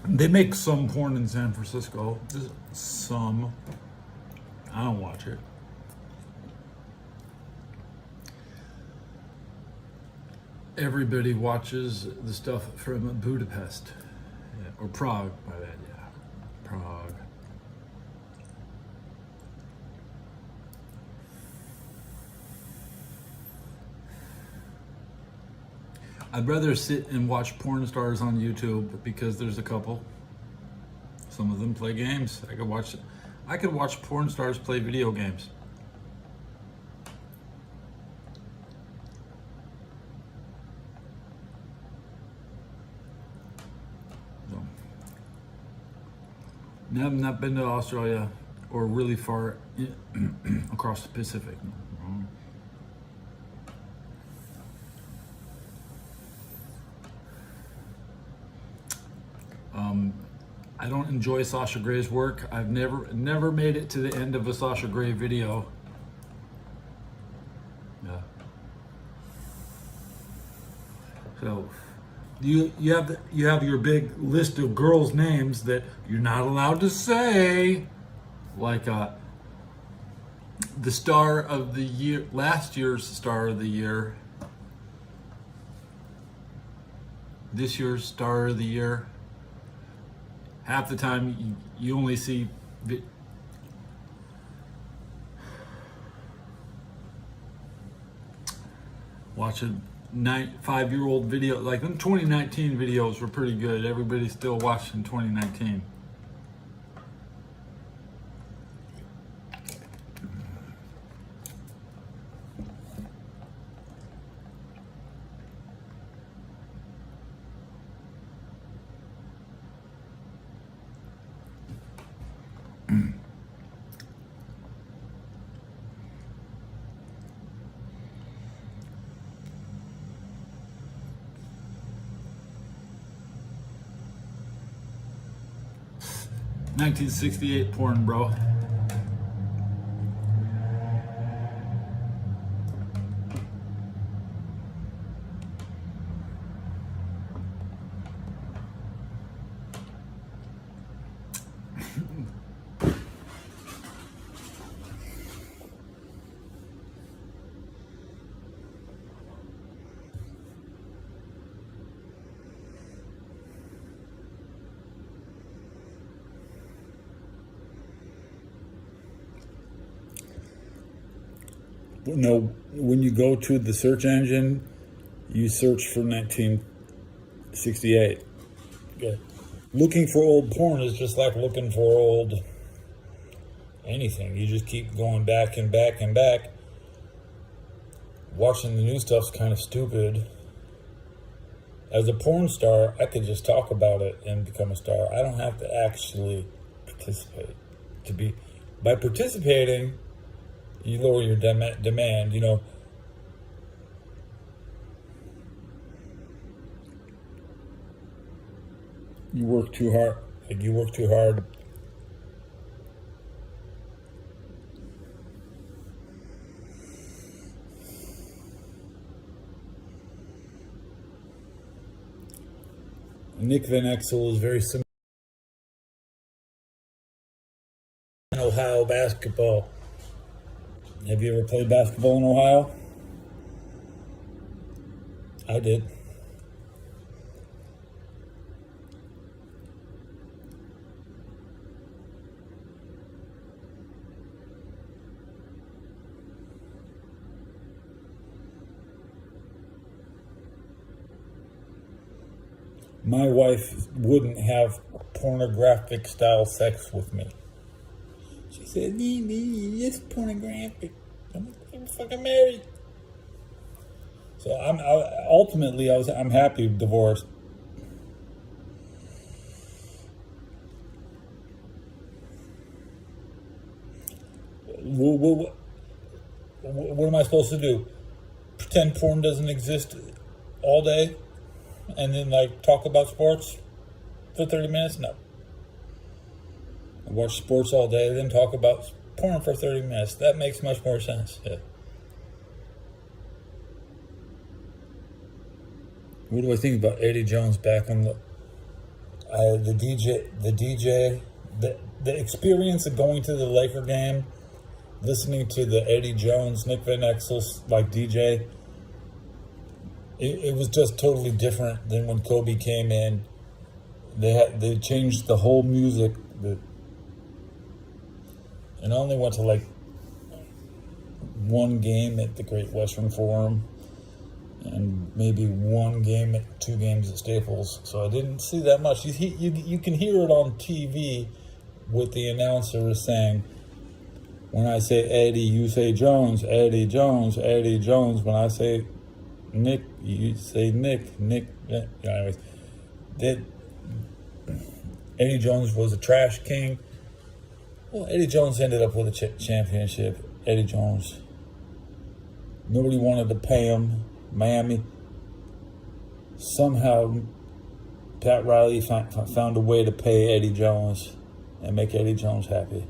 They make some porn in San Francisco. Just some. I don't watch it. Everybody watches the stuff from Budapest. Yeah, or Prague, my bad, yeah. Prague. I'd rather sit and watch porn stars on YouTube because there's a couple. Some of them play games. I could watch porn stars play video games. So, I've not been to Australia or really far across the Pacific. I don't enjoy Sasha Grey's work. I've never made it to the end of a Sasha Grey video. Yeah. So you have your big list of girls' names that you're not allowed to say, like the star of the year, last year's star of the year, this year's star of the year. Half the time you only see watch a 5-year-old video. Like them 2019 videos were pretty good. Everybody's still watching 2019. 1968 porn, bro. No, when you go to the search engine, you search for 1968. Okay. Looking for old porn is just like looking for old anything. You just keep going back and back and back. Watching the new stuff's kind of stupid. As a porn star, I could just talk about it and become a star. I don't have to actually participate. By participating, you lower your demand, you know. You work too hard. Nick Van Exel is very similar in Ohio basketball. Have you ever played basketball in Ohio? I did. My wife wouldn't have pornographic style sex with me. She said, it's pornographic. I'm fucking married. So I'm happy divorced. What am I supposed to do? Pretend porn doesn't exist all day? And then like talk about sports for 30 minutes? No. I watch sports all day, then talk about porn for 30 minutes. That makes much more sense. Yeah. What do I think about Eddie Jones back on the experience of going to the Laker game, listening to the Eddie Jones, Nick Van Exel like DJ? It was just totally different than when Kobe came in. They changed the whole music. And I only went to like one game at the Great Western Forum and maybe two games at Staples. So I didn't see that much. You can hear it on TV with the announcer saying, when I say Eddie, you say Jones, Eddie Jones, Eddie Jones. When I say Nick, you say Nick. Yeah, anyways, Eddie Jones was a trash king. Well, Eddie Jones ended up with a championship. Eddie Jones. Nobody wanted to pay him. Miami. Somehow, Pat Riley found a way to pay Eddie Jones and make Eddie Jones happy.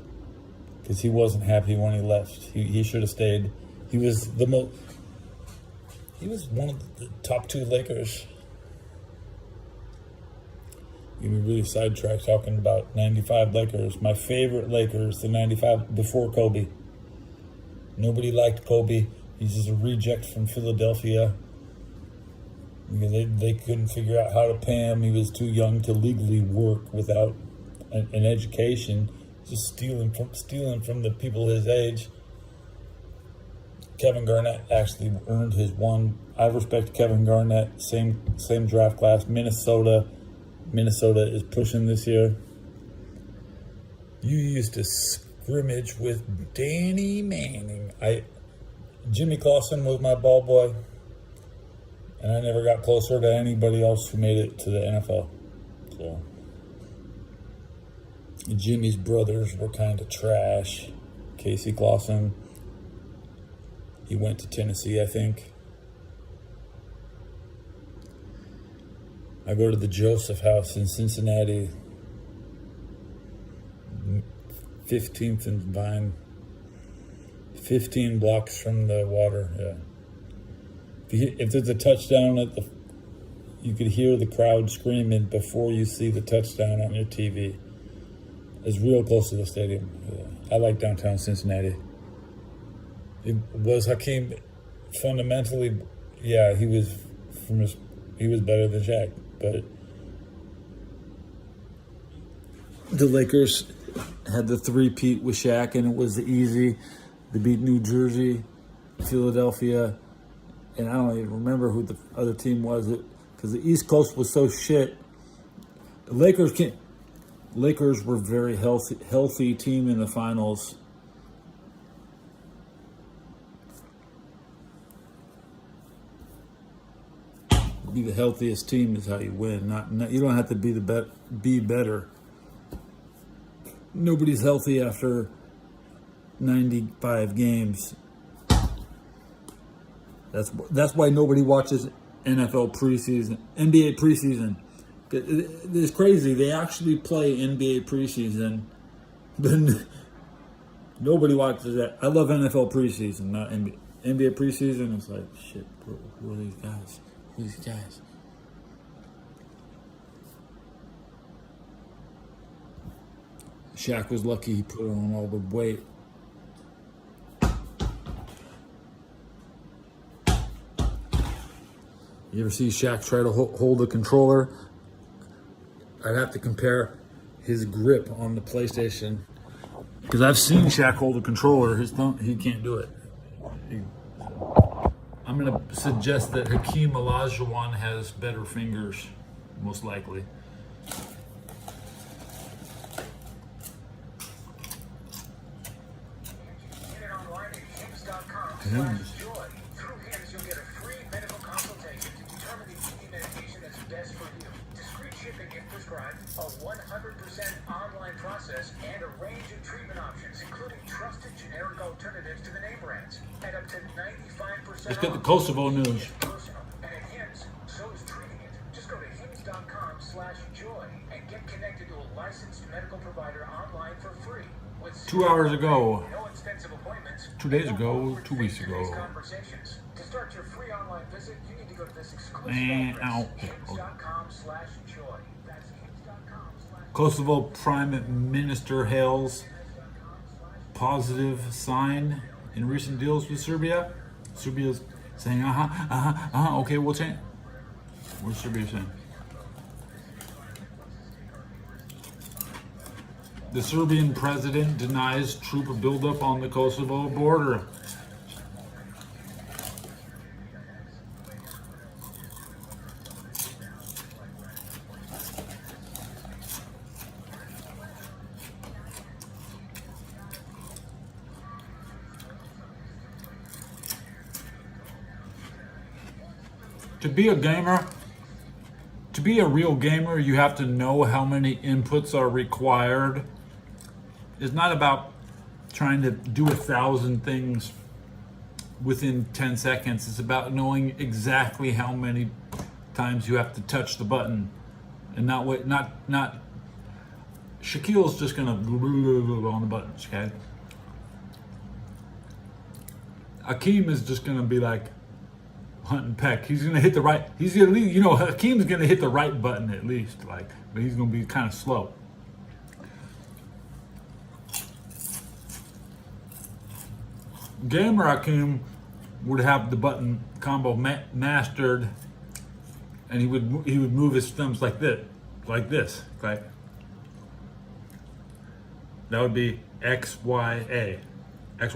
Because he wasn't happy when he left. He should have stayed. He was one of the top two Lakers. You can be really sidetracked talking about 95 Lakers. My favorite Lakers, the 95 before Kobe. Nobody liked Kobe. He's just a reject from Philadelphia. They couldn't figure out how to pay him. He was too young to legally work without an education. Just stealing from the people his age. Kevin Garnett actually earned his one. I respect Kevin Garnett. Same draft class. Minnesota is pushing this year. You used to scrimmage with Danny Manning. Jimmy Clausen was my ball boy, and I never got closer to anybody else who made it to the NFL. So Jimmy's brothers were kind of trash. Casey Clausen, he went to Tennessee, I think. I go to the Joseph House in Cincinnati, 15th and Vine, 15 blocks from the water. Yeah. If there's a touchdown you could hear the crowd screaming before you see the touchdown on your TV. It's real close to the stadium. I like downtown Cincinnati. Was Hakeem fundamentally? Yeah, he was better than Shaq, but the Lakers had the three-peat with Shaq, and it was easy. They beat New Jersey, Philadelphia, and I don't even remember who the other team was. Because the East Coast was so shit. The Lakers were very healthy team in the finals. Be the healthiest team is how you win. Not you don't have to be better. Nobody's healthy after 95 games. That's why nobody watches NFL preseason, NBA preseason. It's crazy. They actually play NBA preseason, but nobody watches that. I love NFL preseason, not NBA. NBA preseason, it's like, shit, who are these guys? Who are these guys? Shaq was lucky he put on all the weight. You ever see Shaq try to hold the controller? I'd have to compare his grip on the PlayStation, because I've seen Shaq hold the controller. His thumb, he can't do it. I'm going to suggest that Hakeem Olajuwon has better fingers, most likely. Get it online at hims.com/joy. Through Hims, you'll get a free medical consultation to determine the ED medication that's best for you. Discreet shipping if prescribed, a 100% online process, and a range of treatment options, including trusted generic alternatives to the name brands, and up to 95%. Let's get the Kosovo news. Personal. And at Hims, so is treating it. Just go to hims.com/joy and get connected to a licensed medical provider online for free. With 2 hours ago, no expensive appointments. 2 days ago, 2 weeks ago. Conversations. To start your free online visit, you need to go to this exclusive And address, out. hims.com/joy. That's hims.com/joy. Kosovo Prime Minister hails positive sign in recent deals with Serbia. Serbia's saying, okay, we'll change. What's Serbia saying? The Serbian president denies troop buildup on the Kosovo border. To be a gamer, to be a real gamer, you have to know how many inputs are required. It's not about trying to do 1,000 things within 10 seconds. It's about knowing exactly how many times you have to touch the button, and not Shaquille's just gonna on the buttons, okay? Hakeem is just gonna be like hunt and peck. He's gonna hit the right. He's gonna, Hakeem's gonna hit the right button at least, but he's gonna be kind of slow. Gamer Hakeem would have the button combo mastered, and he would move his thumbs like this, okay? That would be X, Y, A, the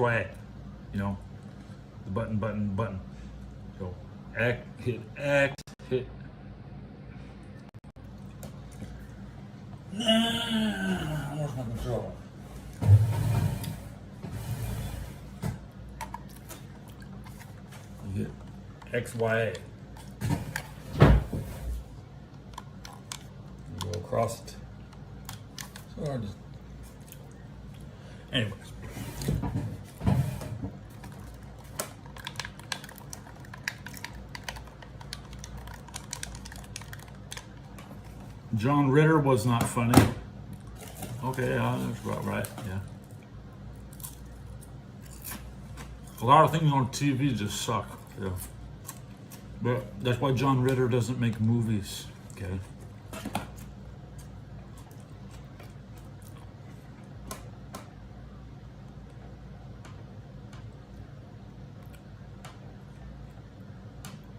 button. So X, hit X, hit. Where's my controller? Hit X, Y, A. Go across it. So hard to Anyways. John Ritter was not funny. Okay, that's about right, yeah. A lot of things on TV just suck, yeah. But that's why John Ritter doesn't make movies, okay?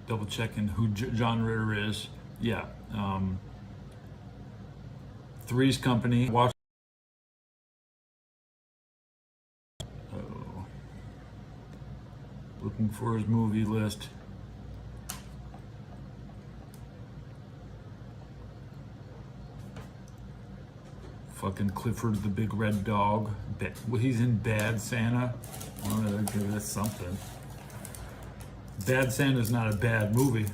Double checking who John Ritter is. Yeah. Three's Company. Watch. Looking for his movie list. Fucking Clifford the Big Red Dog. He's in Bad Santa. I'm gonna give this something. Bad Santa's not a bad movie.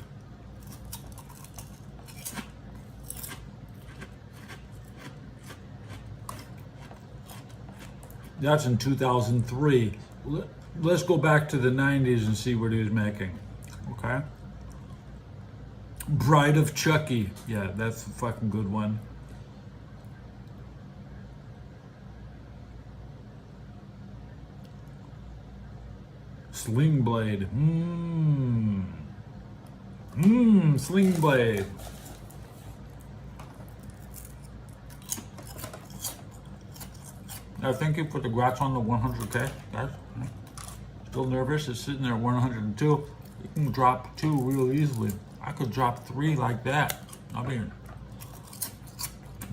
That's in 2003. Let's go back to the 90s and see what he was making. Okay? Bride of Chucky. Yeah, that's a fucking good one. Sling Blade. Sling Blade. Thank you for the grats on the 100K, guys. Still nervous, it's sitting there at 102. You can drop 2 real easily. I could drop 3 like that. I mean,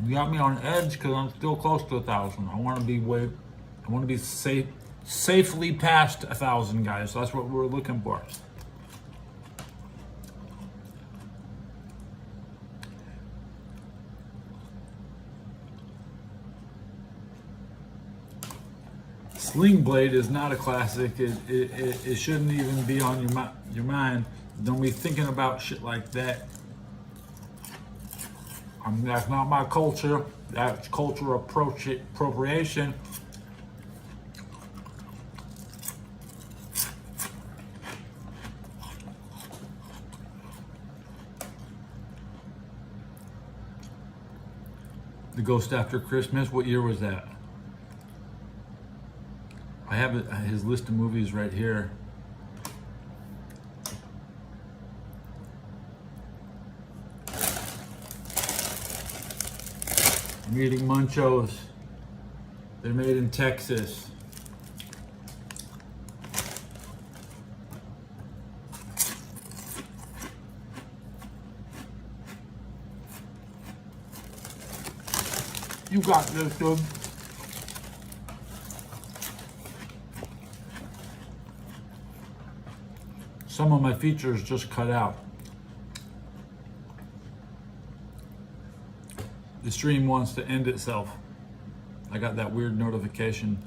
you got me on edge because I'm still close to 1,000. I want to be safely past 1,000, guys. That's what we're looking for. Sling Blade is not a classic. It shouldn't even be on your mind. Don't be thinking about shit like that. I mean, that's not my culture. That's cultural appropriation. The Ghost After Christmas. What year was that? I have his list of movies right here. I'm eating Munchos. They're made in Texas. You got this, dude. Some of my features just cut out. The stream wants to end itself. I got that weird notification.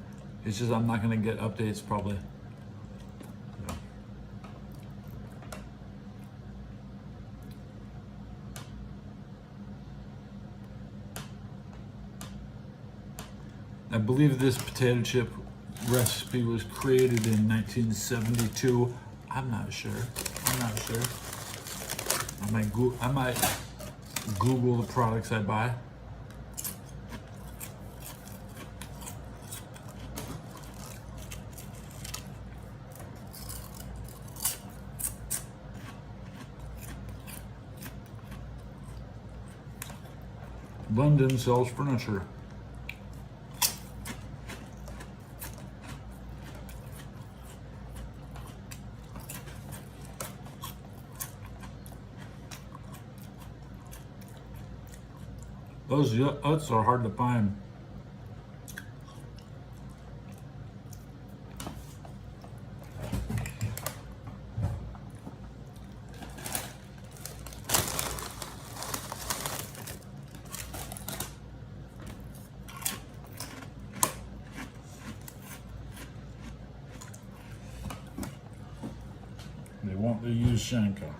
It's just I'm not gonna get updates probably. Yeah. I believe this potato chip recipe was created in 1972. I'm not sure. I might Google the products I buy. London sells furniture. Those Utz are hard to find. They want to use Shanka.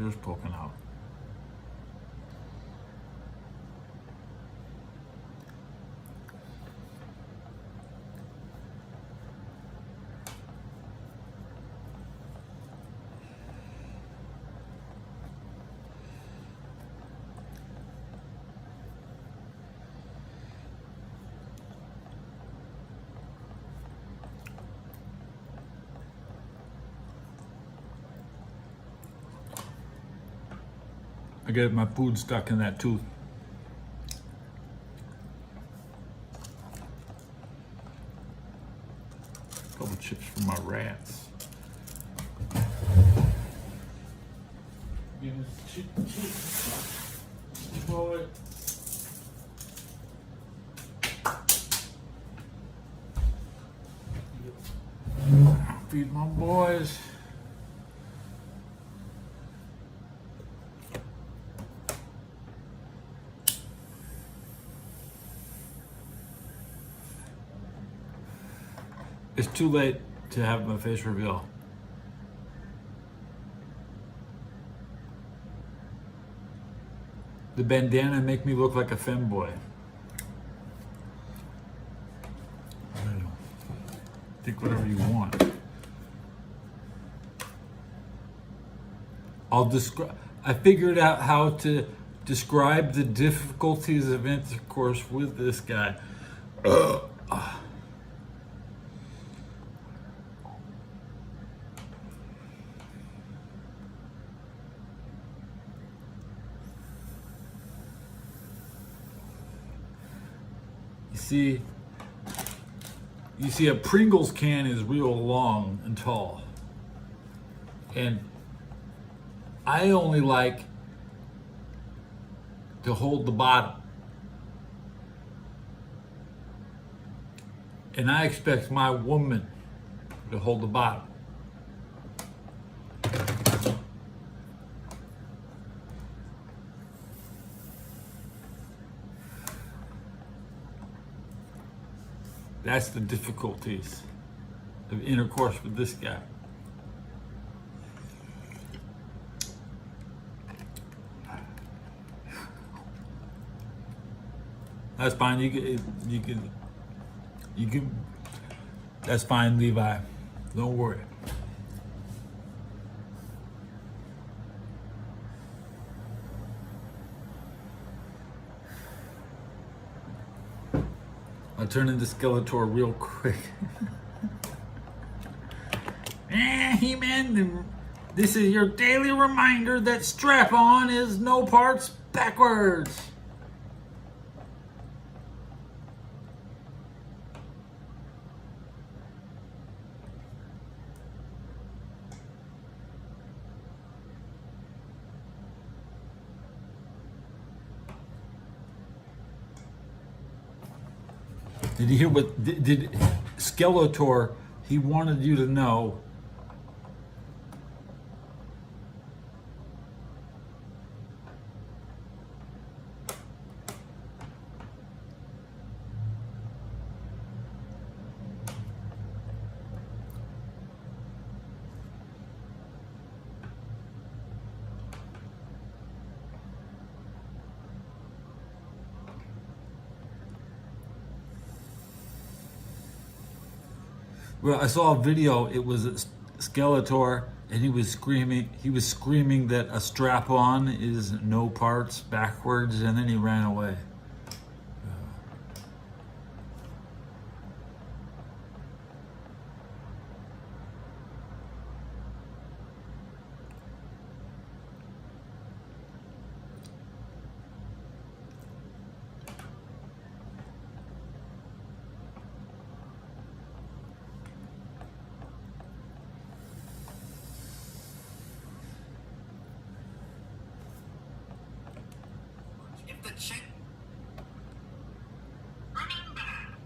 ears poking out. I get my food stuck in that tooth. Couple chips for my rats. Give us chips. Boy. Feed my boys. It's too late to have my face reveal. The bandana make me look like a femboy. I don't know. Think whatever you want. I figured out how to describe the difficulties of intercourse with this guy. You see, a Pringles can is real long and tall. And I only like to hold the bottom. And I expect my woman to hold the bottom. That's the difficulties of intercourse with this guy. That's fine. You can. That's fine, Levi. Don't worry. I'll turn into Skeletor real quick. He-Man, this is your daily reminder that strap-on is no parts backwards. Did you hear what did Skeletor? He wanted you to know. Well, I saw a video. It was Skeletor, and he was screaming. He was screaming that a strap-on is no parts backwards, and then he ran away. Remember,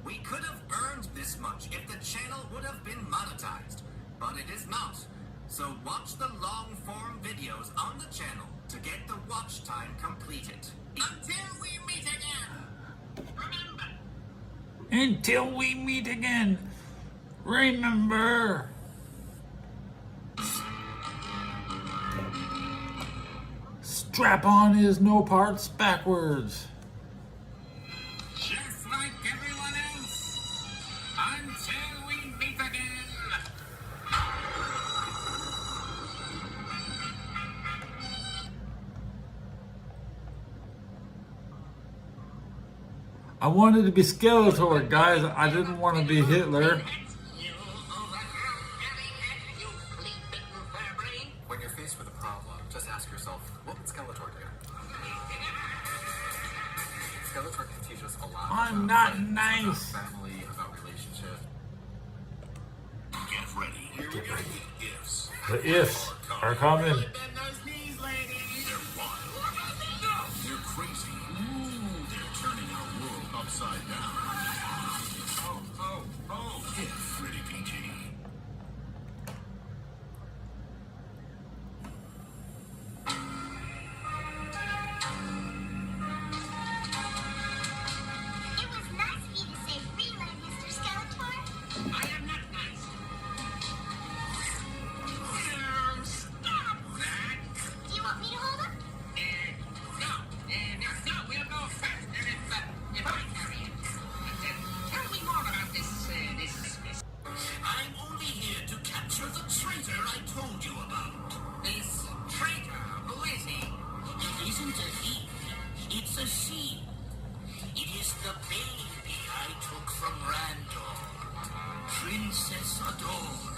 we could have earned this much if the channel would have been monetized, but it is not. So watch the long-form videos on the channel to get the watch time completed. Until we meet again, remember. Until we meet again, remember. strap on his no parts backwards. Just like everyone else. Until we meet again. I wanted to be Skeletor, guys. I didn't want to be Hitler. When you're faced with a problem, just ask yourself, what would Skeletor do? Skeletor can teach us a lot. I'm about not friends, nice. About family, about relationships. Get ready. Here we go. Ifs. The ifs are coming. They're wild. They're crazy. They're turning our world upside down. If Freddy PG. It was nice of you to say Freeland, Mr. Skeletor. I am not nice. Stop that. Do you want me to hold him? No, we'll go faster if I carry it. Tell me more about this. I'm only here to capture the traitor I told you about. This traitor, who is he? It isn't a he. It's a she. It is the baby I took from Randor. Princess Adora.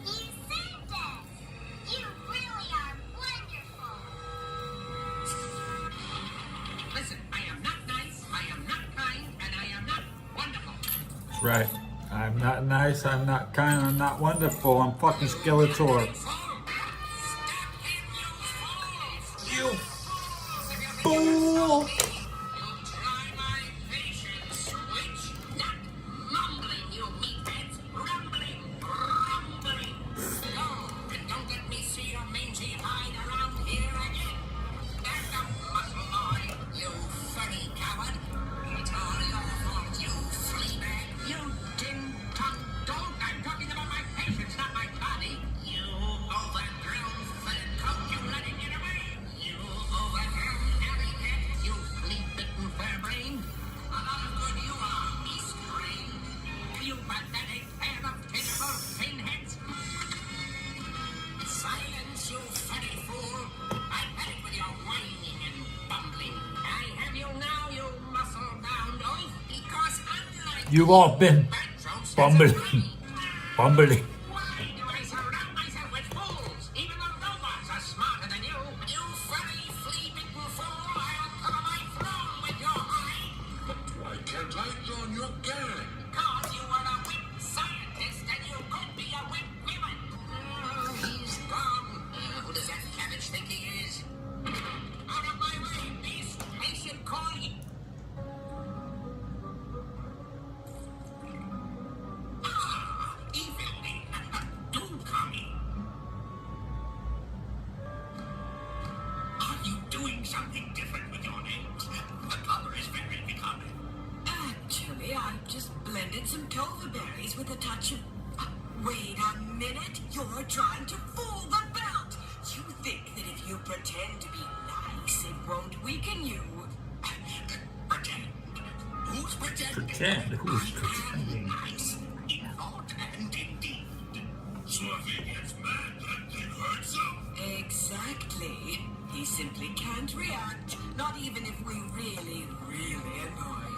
You saved us. You really are wonderful. Listen, I am not nice, I am not kind, and I am not wonderful. That's right. I'm not nice, I'm not kind, I'm not wonderful. I'm fucking Skeletor. You fool! Try my patience, witch. Not mumbling, you meatheads. Rumbling. Go, and don't let me see your mangy hide around here again. Stand up, muscle boy, you funny coward. It's all your fault, you flea bag. You tin-tongue dog. I'm talking about my patience, not my body. You overgrown fat coat, you let it get away. You overgrown alley cat, you flea-bitten fur-brain. A lot of good you are, East Brain. You pathetic pair of pitiful pinheads. Silence, you funny fool. I've had it with your whining and bumbling. I have you now, you muscle-bound oaf, because unlike You've all been bumbling. Bumbling. why do I surround myself with fools? Even the robots are smarter than you. You furry, flea-bitten fool! I'll cover my throne with your hide. Why can't I join your gang? Because you are a whip scientist and you could be a whip woman. He's gone. Who does that cabbage think he is? Out of my way, beast. Patient coin. Evilly. Do come. Are you doing something different with your names? The color is very becoming. Actually, I've just blended some toverberries with a touch of... Wait a minute. You're trying to fool the belt. You think that if you pretend to be nice, it won't weaken you. Pretend. Who's pretending? Pretend? Who's I pretending? am nice in thought and in deed. So if he gets mad, that thing hurts him. Exactly. He simply can't react, not even if we really, really annoy him.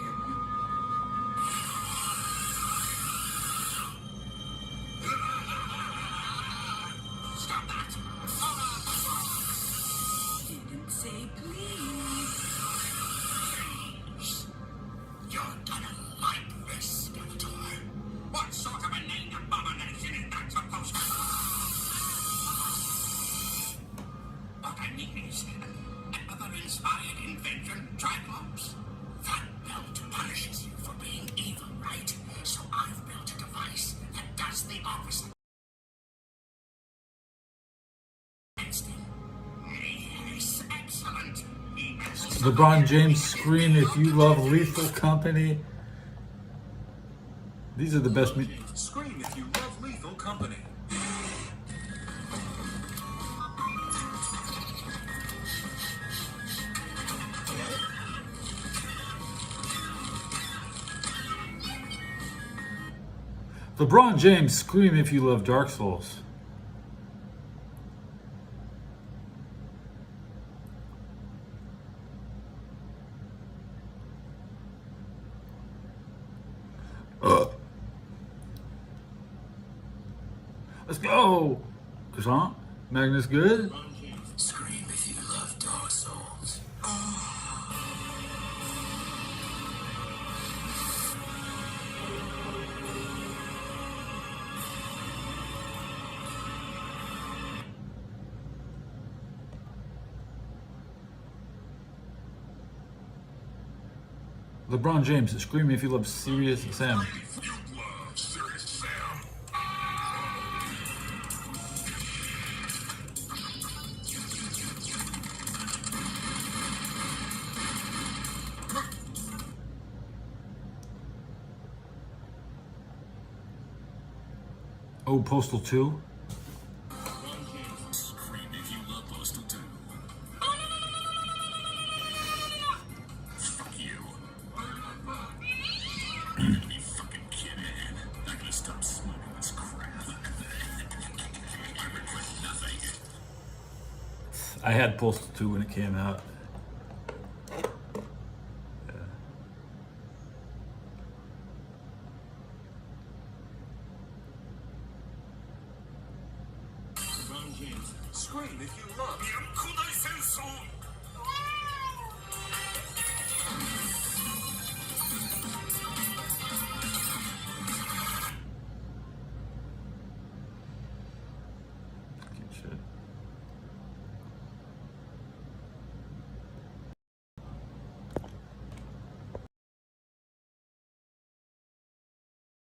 Stop that. Didn't say please. You're gonna like this, Skeletor. What sort of a named abomination is that supposed to be? What I mean is, another inspired invention, Triclops. That belt punishes you for being evil, right? So I've built a device that does the opposite. Yes, excellent. He has LeBron James, scream if you love Lethal Company. These are the best. Scream if you love Lethal Company. LeBron James, scream if you love Dark Souls. Let's go! Croissant? Magnus good? Scream if you love Dark Souls. LeBron James, scream if you love Serious Sam. You love Serious Sam. Oh, Postal 2? Scream if you love Postal 2. Fuck you. You fucking kidding. Not gonna stop smoking this crap. I regret nothing. I had Postal 2 when it came out. Scream if you love Kudai Senso.